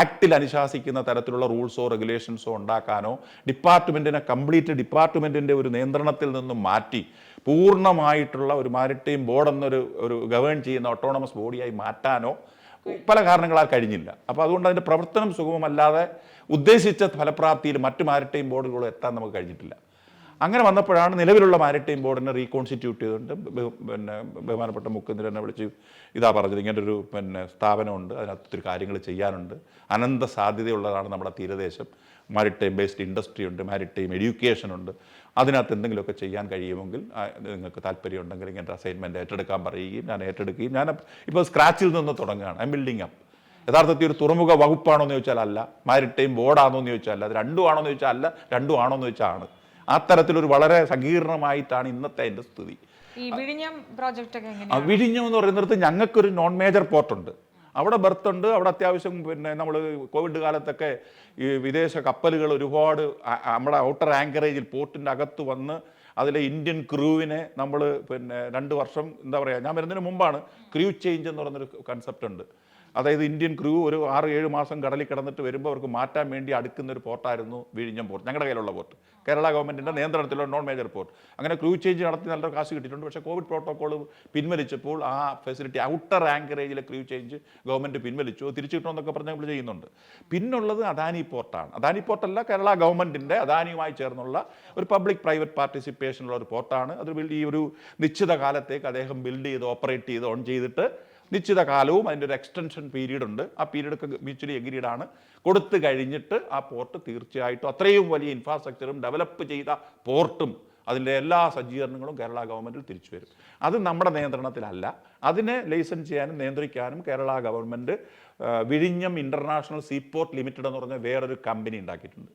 ആക്ടിൽ അനുശാസിക്കുന്ന തരത്തിലുള്ള റൂൾസോ റെഗുലേഷൻസോ ഉണ്ടാക്കാനോ ഡിപ്പാർട്ട്മെൻറ്റിൻ്റെ ഒരു നിയന്ത്രണത്തിൽ നിന്നും മാറ്റി പൂർണ്ണമായിട്ടുള്ള ഒരു മാരിടൈം ബോർഡ് എന്നൊരു ഗവേൺ ചെയ്യുന്ന ഓട്ടോണമസ് ബോഡിയായി മാറ്റാനോ പല കാരണങ്ങളാൽ കഴിഞ്ഞില്ല. അപ്പോൾ അതുകൊണ്ട് അതിൻ്റെ പ്രവർത്തനം സുഗമമല്ലാതെ ഉദ്ദേശിച്ച ഫലപ്രാപ്തിയിൽ മറ്റു മാരിടൈം ബോർഡുകളും എത്താൻ നമുക്ക് കഴിഞ്ഞിട്ടില്ല. അങ്ങനെ വന്നപ്പോഴാണ് നിലവിലുള്ള മാരിടൈം ബോർഡിനെ റീകോൺസ്റ്റിറ്റ്യൂട്ട് ചെയ്തുകൊണ്ട് ബഹുമാനപ്പെട്ട മുഖ്യമന്ത്രി എന്നെ വിളിച്ച് പറഞ്ഞത്, ഇങ്ങനൊരു സ്ഥാപനമുണ്ട്, അതിനകത്ത് ഒത്തിരി കാര്യങ്ങൾ ചെയ്യാനുണ്ട്, അനന്ത സാധ്യതയുള്ളതാണ് നമ്മുടെ തീരദേശം, മാരിടൈം ബേസ്ഡ് ഇൻഡസ്ട്രി ഉണ്ട്, മാരിടൈം എഡ്യൂക്കേഷൻ ഉണ്ട്, അതിനകത്ത് എന്തെങ്കിലുമൊക്കെ ചെയ്യാൻ കഴിയുമെങ്കിൽ നിങ്ങൾക്ക് താല്പര്യമുണ്ടെങ്കിൽ ഇങ്ങനത്തെ അസൈൻമെൻറ്റ് ഏറ്റെടുക്കാൻ പറയുകയും ഞാൻ ഏറ്റെടുക്കുകയും ഞാൻ ഇപ്പോൾ സ്ക്രാച്ചിൽ നിന്ന് തുടങ്ങുകയാണ്. I M building up. യഥാർത്ഥത്തിൽ ഒരു തുറമുഖ വകുപ്പാണോ എന്ന് ചോദിച്ചാൽ അല്ല, മാരിടൈം ബോർഡാണോ എന്ന് ചോദിച്ചാൽ അല്ല, അത് രണ്ടും ആണോ എന്ന് ചോദിച്ചാൽ അല്ല, രണ്ടും ആണോ എന്ന് ചോദിച്ചാൽ ആണ്. ആ തരത്തിലൊരു വളരെ സങ്കീർണമായിട്ടാണ് ഇന്നത്തെ അതിൻ്റെ സ്ഥിതി. വിഴിഞ്ഞം എന്ന് പറയുന്നിടത്ത് ഞങ്ങൾക്കൊരു നോൺ മേജർ പോർട്ടുണ്ട്. അവിടെ ബർത്തുണ്ട്. അവിടെ അത്യാവശ്യം നമ്മൾ കോവിഡ് കാലത്തൊക്കെ ഈ വിദേശ കപ്പലുകൾ ഒരുപാട് നമ്മുടെ ഔട്ടർ ആങ്കറേജിൽ പോർട്ടിൻ്റെ അകത്ത് വന്ന് അതിലെ ഇന്ത്യൻ ക്രൂവിനെ നമ്മൾ 2 വർഷം എന്താ പറയുക, ഞാൻ വരുന്നതിന് മുമ്പാണ് ക്രൂ ചേഞ്ച് എന്ന് പറയുന്നൊരു കൺസെപ്റ്റ് ഉണ്ട്. അതായത് ഇന്ത്യൻ ക്രൂ ഒരു 6-7 മാസം കടലിൽ കിടന്നിട്ട് വരുമ്പോൾ അവർക്ക് മാറ്റാൻ വേണ്ടി അടുക്കുന്നൊരു പോർട്ടായിരുന്നു വിഴിഞ്ഞം പോർട്ട്, ഞങ്ങളുടെ കയ്യിലുള്ള പോർട്ട്, കേരള ഗവൺമെൻറ്റിൻ്റെ നിയന്ത്രണത്തിലുള്ള നോൺ മേജർ പോർട്ട്. അങ്ങനെ ക്രൂ ചേഞ്ച് നടത്തി നല്ല കാശ് കിട്ടിയിട്ടുണ്ട്. പക്ഷേ കോവിഡ് പ്രോട്ടോക്കോൾ പിൻവലിച്ചപ്പോൾ ആ ഫെസിലിറ്റി ഔട്ടർ ആങ്കറേജിലെ ക്രൂ ചേഞ്ച് ഗവൺമെൻറ് പിൻവലിച്ചു. തിരിച്ചു കിട്ടണമെന്നൊക്കെ പറഞ്ഞ് നമ്മൾ ചെയ്യുന്നുണ്ട്. പിന്നുള്ളത് അദാനി പോർട്ടാണ്. അദാനി പോർട്ടല്ല, കേരള ഗവൺമെൻറ്റിൻ്റെ അദാനിയുമായി ചേർന്നുള്ള ഒരു പബ്ലിക് പ്രൈവറ്റ് പാർട്ടിസിപ്പേഷനുള്ള ഒരു പോർട്ടാണ്. അത് ഈ ഒരു നിശ്ചിത കാലത്തേക്ക് അദ്ദേഹം ബിൽഡ് ചെയ്ത് ഓപ്പറേറ്റ് ചെയ്ത് ഓൺ ചെയ്തിട്ട് നിശ്ചിത കാലവും അതിൻ്റെ ഒരു എക്സ്റ്റൻഷൻ പീരീഡ് ഉണ്ട്. ആ പീരീഡൊക്കെ മ്യൂച്വലി എഗ്രീഡാണ്. കൊടുത്തു കഴിഞ്ഞിട്ട് ആ പോർട്ട് തീർച്ചയായിട്ടും അത്രയും വലിയ ഇൻഫ്രാസ്ട്രക്ചറും ഡെവലപ്പ് ചെയ്ത പോർട്ടും അതിൻ്റെ എല്ലാ സജ്ജീകരണങ്ങളും കേരള ഗവൺമെൻറ്റിൽ തിരിച്ചു വരും. അത് നമ്മുടെ നിയന്ത്രണത്തിലല്ല. അതിനെ ലൈസൻസ് ചെയ്യാനും നിയന്ത്രിക്കാനും കേരള ഗവൺമെൻറ് വിഴിഞ്ഞം ഇൻ്റർനാഷണൽ സീപോർട്ട് ലിമിറ്റഡ് എന്ന് പറഞ്ഞ വേറൊരു കമ്പനി ഉണ്ടാക്കിയിട്ടുണ്ട്.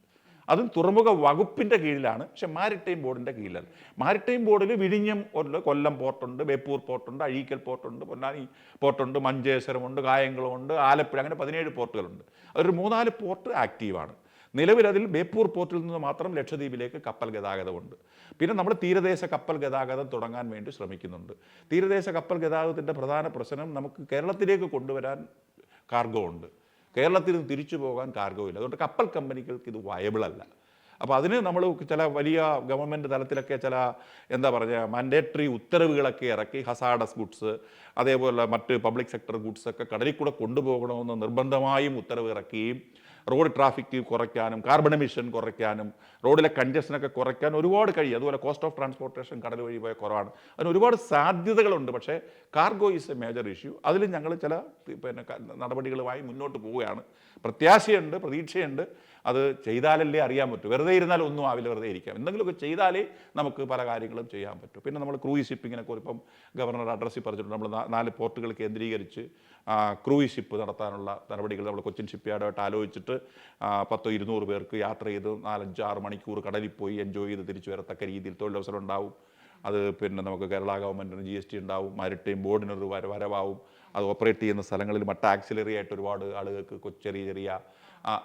അതും തുറമുഖ വകുപ്പിൻ്റെ കീഴിലാണ്, പക്ഷേ മാരിടൈം ബോർഡിൻ്റെ കീഴിലാണ്. മാരിടൈം ബോർഡിൽ വിഴിഞ്ഞം ഉണ്ട്, കൊല്ലം പോർട്ടുണ്ട്, ബേപ്പൂർ പോർട്ടുണ്ട്, അഴീക്കൽ പോർട്ടുണ്ട്, പൊന്നാനി പോർട്ടുണ്ട്, മഞ്ചേശ്വരമുണ്ട്, കായംകുളമുണ്ട്, ആലപ്പുഴ, അങ്ങനെ 17 പോർട്ടുകളുണ്ട്. അതൊരു 3-4 പോർട്ട് ആക്റ്റീവാണ്. നിലവിൽ അതിൽ ബേപ്പൂർ പോർട്ടിൽ നിന്ന് മാത്രം ലക്ഷദ്വീപിലേക്ക് കപ്പൽ ഗതാഗതമുണ്ട്. പിന്നെ നമ്മൾ തീരദേശ കപ്പൽ ഗതാഗതം തുടങ്ങാൻ വേണ്ടി ശ്രമിക്കുന്നുണ്ട്. തീരദേശ കപ്പൽ ഗതാഗതത്തിൻ്റെ പ്രധാന പ്രശ്നം നമുക്ക് കേരളത്തിലേക്ക് കൊണ്ടുവരാൻ കാർഗോ ഉണ്ട്, കേരളത്തിൽ നിന്ന് തിരിച്ചു പോകാൻ കാർഗോ ഇല്ല. അതുകൊണ്ട് കപ്പൽ കമ്പനികൾക്ക് ഇത് വയബിൾ അല്ല. അപ്പോൾ അതിന് നമ്മൾ ചില വലിയ ഗവൺമെൻറ് തലത്തിലൊക്കെ ചില എന്താ പറയുക മാൻഡേറ്ററി ഉത്തരവുകളൊക്കെ ഇറക്കി ഹസാഡസ് ഗുഡ്സ് അതേപോലെ മറ്റ് പബ്ലിക് സെക്ടർ ഗുഡ്സ് ഒക്കെ കടലിൽ കൂടെ കൊണ്ടുപോകണമെന്ന് നിർബന്ധമായും ഉത്തരവ് ഇറക്കുകയും റോഡ് ട്രാഫിക് കുറയ്ക്കാനും കാർബൺ എമിഷൻ കുറയ്ക്കാനും റോഡിലെ കൺജഷനൊക്കെ കുറയ്ക്കാൻ ഒരുപാട് കഴിയും. അതുപോലെ കോസ്റ്റ് ഓഫ് ട്രാൻസ്പോർട്ടേഷൻ കടൽ വഴി പോയ കുറവാണ്. അതിന് ഒരുപാട് സാധ്യതകളുണ്ട്. പക്ഷേ cargo is A major issue. അതിൽ ഞങ്ങൾ ചില നടപടികളുമായി മുന്നോട്ട് പോവുകയാണ്. പ്രത്യാശയുണ്ട്, പ്രതീക്ഷയുണ്ട്. അത് ചെയ്താലല്ലേ അറിയാൻ പറ്റൂ. വെറുതെ ഇരുന്നാൽ ഒന്നും ആവില്ല, വെറുതെ ഇരിക്കാം. എന്തെങ്കിലുമൊക്കെ ചെയ്താലേ നമുക്ക് പല കാര്യങ്ങളും ചെയ്യാൻ പറ്റും. പിന്നെ നമ്മൾ ക്രൂയിസ് ഷിപ്പിങ്ങിനൊക്കെ ഇപ്പം ഗവർണർ അഡ്രസ്സിൽ പറഞ്ഞിട്ടുണ്ട്. നമ്മൾ 4 പോർട്ടുകൾ കേന്ദ്രീകരിച്ച് ക്രൂയിസ് ഷിപ്പ് നടത്താനുള്ള നടപടികൾ നമ്മൾ കൊച്ചിൻ ഷിപ്പ്യാർഡുമായിട്ട് ആലോചിച്ചിട്ട് 100-200 പേർക്ക് യാത്ര ചെയ്ത് 4-5-6 മണിക്കൂർ കടലിൽ പോയി എൻജോയ് ചെയ്ത് തിരിച്ചു വരത്തക്ക രീതിയിൽ തൊഴിലവസരം ഉണ്ടാവും. അത് പിന്നെ നമുക്ക് കേരള ഗവൺമെൻറ്റിന് GST ഉണ്ടാവും, മാരിടൈം ബോർഡിനൊരു വരവാവും. അത് ഓപ്പറേറ്റ് ചെയ്യുന്ന സ്ഥലങ്ങളിൽ മറ്റ് ആക്സിലറി ആയിട്ട് ഒരുപാട് ആളുകൾക്ക് ചെറിയ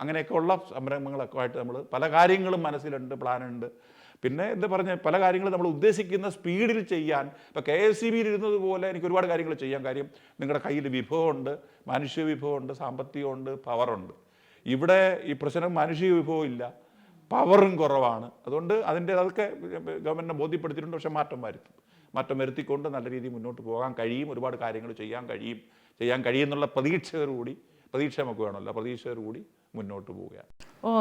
അങ്ങനെയൊക്കെ ഉള്ള സംരംഭങ്ങളൊക്കെ ആയിട്ട് നമ്മൾ പല കാര്യങ്ങളും മനസ്സിലുണ്ട്, പ്ലാനുണ്ട്. പിന്നെ എന്താ പറഞ്ഞ പല കാര്യങ്ങളും നമ്മൾ ഉദ്ദേശിക്കുന്ന സ്പീഡിൽ ചെയ്യാൻ ഇപ്പോൾ KSEB ഇരുന്നത് പോലെ എനിക്ക് ഒരുപാട് കാര്യങ്ങൾ ചെയ്യാൻ. കാര്യം നിങ്ങളുടെ കയ്യിൽ വിഭവമുണ്ട്, മനുഷ്യ വിഭവമുണ്ട്, സാമ്പത്തികമുണ്ട്, പവറുണ്ട്. ഇവിടെ ഈ പ്രശ്നം മനുഷ്യ വിഭവം ഇല്ല, പവറും കുറവാണ്. അതുകൊണ്ട് അതൊക്കെ ഗവൺമെൻറ്റിനെ ബോധ്യപ്പെടുത്തിയിട്ടുണ്ട്. പക്ഷേ മാറ്റം വരുത്തിക്കൊണ്ട് നല്ല രീതിയിൽ മുന്നോട്ട് പോകാൻ കഴിയും. ഒരുപാട് കാര്യങ്ങൾ ചെയ്യാൻ കഴിയുമെന്നുള്ള പ്രതീക്ഷ നമുക്ക് വേണമല്ലോ. പ്രതീക്ഷയോടുകൂടി മുന്നോട്ട് പോവുകയാണ്.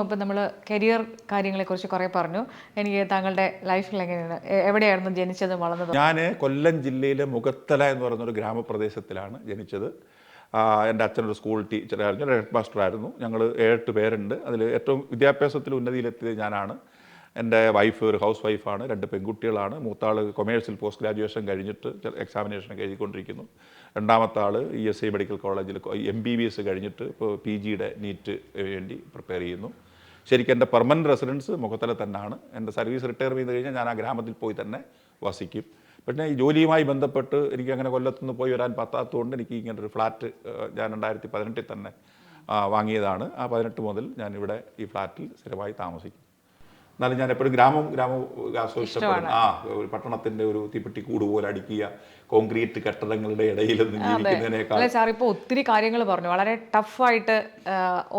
ഇപ്പം നമ്മൾ കരിയർ കാര്യങ്ങളെക്കുറിച്ച് കുറേ പറഞ്ഞു. എനിക്ക് താങ്കളുടെ ലൈഫിൽ എങ്ങനെയാണ്, എവിടെയായിരുന്നു ജനിച്ചതും വളർന്നതും? ഞാൻ കൊല്ലം ജില്ലയിലെ മുഖത്തല എന്ന് പറയുന്നൊരു ഗ്രാമപ്രദേശത്തിലാണ് ജനിച്ചത്. എൻ്റെ അച്ഛനൊരു സ്കൂൾ ടീച്ചറായിരുന്നു, ഹെഡ് മാസ്റ്ററായിരുന്നു. ഞങ്ങൾ 7 പേരുണ്ട്. അതിൽ ഏറ്റവും വിദ്യാഭ്യാസത്തിൽ ഉന്നതിയിലെത്തിയത് ഞാനാണ്. എൻ്റെ വൈഫ് ഒരു ഹൗസ് വൈഫാണ്. 2 പെൺകുട്ടികളാണ്. മൂത്താൾ കൊമേഴ്സിൽ പോസ്റ്റ് ഗ്രാജുവേഷൻ കഴിഞ്ഞിട്ട് എക്സാമിനേഷനൊക്കെ എഴുതിക്കൊണ്ടിരിക്കുന്നു. രണ്ടാമത്തെ ആൾ ESI മെഡിക്കൽ കോളേജിൽ MBBS കഴിഞ്ഞിട്ട് ഇപ്പോൾ PGയുടെ നീറ്റ് വേണ്ടി പ്രിപ്പയർ ചെയ്യുന്നു. ശരിക്കും എൻ്റെ പെർമനൻറ്റ് റെസിഡൻസ് മുഖത്തല തന്നെയാണ്. എൻ്റെ സർവീസ് റിട്ടയർ ചെയ്ത് കഴിഞ്ഞാൽ ഞാൻ ആ ഗ്രാമത്തിൽ പോയി തന്നെ വസിക്കും. പിന്നെ ഈ ജോലിയുമായി ബന്ധപ്പെട്ട് എനിക്ക് അങ്ങനെ കൊല്ലത്തുനിന്ന് പോയി വരാൻ പറ്റാത്തതുകൊണ്ട് എനിക്ക് ഇങ്ങനെ ഒരു ഫ്ലാറ്റ് ഞാൻ 2018 തന്നെ വാങ്ങിയതാണ്. ആ 18 മുതൽ ഞാനിവിടെ ഈ ഫ്ലാറ്റിൽ സ്ഥിരമായി താമസിക്കും. എന്നാലും ഞാൻ എപ്പോഴും ഗ്രാമം ആസ്വദിച്ചപ്പെടും. ഒരു പട്ടണത്തിൻ്റെ ഒരു തീപ്പെട്ടി കൂട് പോലെ അടിക്കുക, കോൺക്രീറ്റ് കെട്ടിടങ്ങളുടെ ഇടയിലൊന്നും ജീവിക്കുന്നതിനേക്കാൾ. സാർ ഇപ്പോൾ ഒത്തിരി കാര്യങ്ങൾ പറഞ്ഞു. വളരെ ടഫായിട്ട്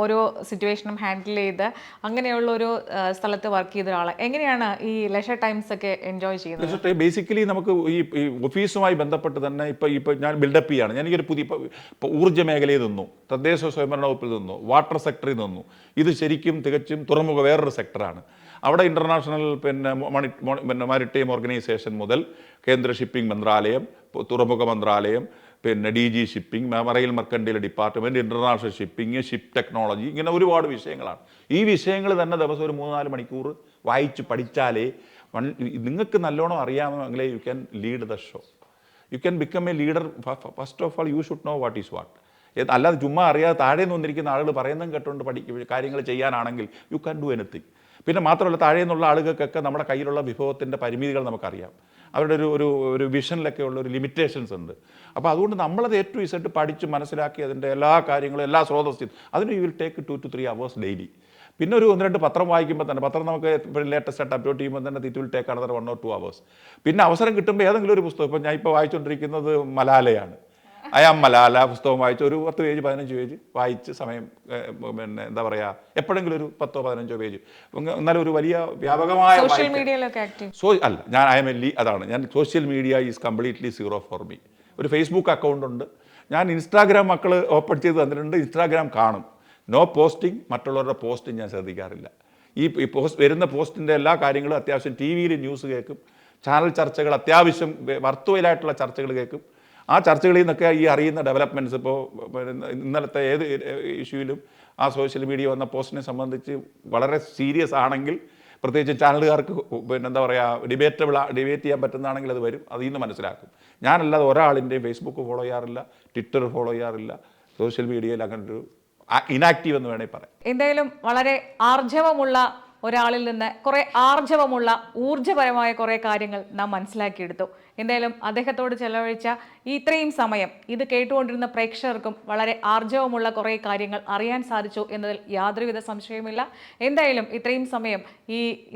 ഓരോ സിറ്റുവേഷനും ഹാൻഡിൽ ചെയ്ത് അങ്ങനെയുള്ള ഒരു സ്ഥലത്ത് വർക്ക് ചെയ്ത ഒരാൾ എങ്ങനെയാണ് ഈ ലെഷർ ടൈംസ് ഒക്കെ എൻജോയ് ചെയ്യുന്നത്? ലെഷർ ടൈം ബേസിക്കലി നമുക്ക് ഈ ഓഫീസുമായി ബന്ധപ്പെട്ട് തന്നെ ഇപ്പോൾ ഞാൻ ബിൽഡപ്പ് ചെയ്യാണ്. എനിക്കൊരു ഇപ്പോൾ ഊർജ്ജ മേഖലയിൽ നിന്നു, തദ്ദേശ സ്വയംഭരണ വകുപ്പിൽ നിന്നു, വാട്ടർ സെക്ടറിൽ നിന്നു. ഇത് ശരിക്കും തികച്ചും തുറമുഖ വേറൊരു സെക്ടറാണ്. അവിടെ ഇൻ്റർനാഷണൽ പിന്നെ മാരിടൈം ഓർഗനൈസേഷൻ മുതൽ കേന്ദ്ര ഷിപ്പിംഗ് മന്ത്രാലയം, തുറമുഖ മന്ത്രാലയം, പിന്നെ DG shipping, marine mercantile department, international shipping, ship technology, ഇങ്ങനെ ഒരുപാട് വിഷയങ്ങളാണ്. ഈ വിഷയങ്ങൾ തന്നെ ദിവസം ഒരു 3-4 മണിക്കൂർ വായിച്ച് പഠിച്ചാലേ നിങ്ങൾക്ക് നല്ലോണം അറിയാമെങ്കിലേ you can lead the show. You can become a leader. First of all you should know what is what. അല്ലാതെ ചുമ്മാ അറിയാതെ താഴെ നിന്നിരിക്കുന്ന ആളുകൾ പറയുന്നതും കേട്ടുകൊണ്ട് കാര്യങ്ങൾ ചെയ്യാനാണെങ്കിൽ യു ക്യാൻ ഡു എനിത്തിങ്. പിന്നെ മാത്രമല്ല താഴെ നിന്നുള്ള ആളുകൾക്കൊക്കെ നമ്മുടെ കയ്യിലുള്ള വിഭവത്തിൻ്റെ പരിമിതികൾ നമുക്കറിയാം. അവരുടെ ഒരു വിഷനിലൊക്കെ ഉള്ള ഒരു ലിമിറ്റേഷൻസ് ഉണ്ട്. അപ്പോൾ അതുകൊണ്ട് നമ്മളത് A to Z പഠിച്ച് മനസ്സിലാക്കി അതിൻ്റെ എല്ലാ കാര്യങ്ങളും എല്ലാ സ്രോതസ്സും അതിന് you will take 2 to 3 hours daily. പിന്നെ ഒരു 1-2 പത്രം വായിക്കുമ്പോൾ തന്നെ പത്രം നമുക്ക് ലേറ്റസ്റ്റ് ആയിട്ട് അപ്ലോഡ് ചെയ്യുമ്പോൾ തന്നെ it will take another 1 or 2 hours. പിന്നെ അവസരം കിട്ടുമ്പോൾ ഏതെങ്കിലും ഒരു പുസ്തകം, ഇപ്പോൾ ഞാൻ ഇപ്പോൾ വായിച്ചുകൊണ്ടിരിക്കുന്നത് മലാലയാണ്. മലാല പുസ്തകം വായിച്ച് ഒരു 10 പേജ് 15 പേജ് വായിച്ച് സമയം പിന്നെ എന്താ പറയുക എപ്പോഴെങ്കിലും ഒരു 10-15 പേജ്. എന്നാലും ഒരു വലിയ വ്യാപകമായ അല്ല ഞാൻ അതാണ് ഞാൻ social media is completely zero for me. ഒരു ഫേസ്ബുക്ക് അക്കൗണ്ട് ഉണ്ട്. ഞാൻ ഇൻസ്റ്റാഗ്രാം മക്കൾ ഓപ്പൺ ചെയ്ത് തന്നിട്ടുണ്ട്. ഇൻസ്റ്റാഗ്രാം കാണും. No posting. മറ്റുള്ളവരുടെ പോസ്റ്റിംഗ് ഞാൻ ശ്രദ്ധിക്കാറില്ല. ഈ വരുന്ന പോസ്റ്റിൻ്റെ എല്ലാ കാര്യങ്ങളും അത്യാവശ്യം TV-യിൽ ന്യൂസ് കേൾക്കും. ചാനൽ ചർച്ചകൾ അത്യാവശ്യം വർത്തുവയിലായിട്ടുള്ള ചർച്ചകൾ കേൾക്കും. ആ ചർച്ചകളിൽ നിന്നൊക്കെ ഈ അറിയുന്ന ഡെവലപ്മെൻറ്റ്സ് ഇപ്പോൾ ഇന്നലത്തെ ഏത് ഇഷ്യൂവിലും ആ സോഷ്യൽ മീഡിയ വന്ന പോസ്റ്റിനെ സംബന്ധിച്ച് വളരെ സീരിയസ് ആണെങ്കിൽ പ്രത്യേകിച്ച് ചാനലുകാർക്ക് പിന്നെ എന്താ പറയുക ഡിബേറ്റ് ചെയ്യാൻ പറ്റുന്നതാണെങ്കിൽ അത് വരും. അതിൽ നിന്ന് മനസ്സിലാക്കും. ഞാനല്ലാതെ ഒരാളിൻ്റെയും ഫേസ്ബുക്ക് ഫോളോ ചെയ്യാറില്ല, ട്വിറ്റർ ഫോളോ ചെയ്യാറില്ല. സോഷ്യൽ മീഡിയയിൽ അങ്ങനെ ഒരു ഇനാക്റ്റീവ് എന്ന് വേണമെങ്കിൽ പറയാം. എന്തായാലും വളരെ ആർജവമുള്ള ഒരാളിൽ നിന്ന് കുറേ ആർജവമുള്ള ഊർജ്ജപരമായ കുറേ കാര്യങ്ങൾ നാം മനസ്സിലാക്കിയെടുത്തു. എന്തായാലും അദ്ദേഹത്തോട് ചെലവഴിച്ച ഇത്രയും സമയം ഇത് കേട്ടുകൊണ്ടിരുന്ന പ്രേക്ഷകർക്കും വളരെ ആർജവമുള്ള കുറേ കാര്യങ്ങൾ അറിയാൻ സാധിച്ചു എന്നതിൽ യാതൊരുവിധ സംശയവുമില്ല. എന്തായാലും ഇത്രയും സമയം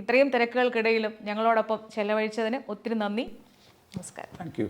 ഇത്രയും തിരക്കുകൾക്കിടയിലും ഞങ്ങളോടൊപ്പം ചെലവഴിച്ചതിന് ഒത്തിരി നന്ദി. നമസ്കാരം. Thank you.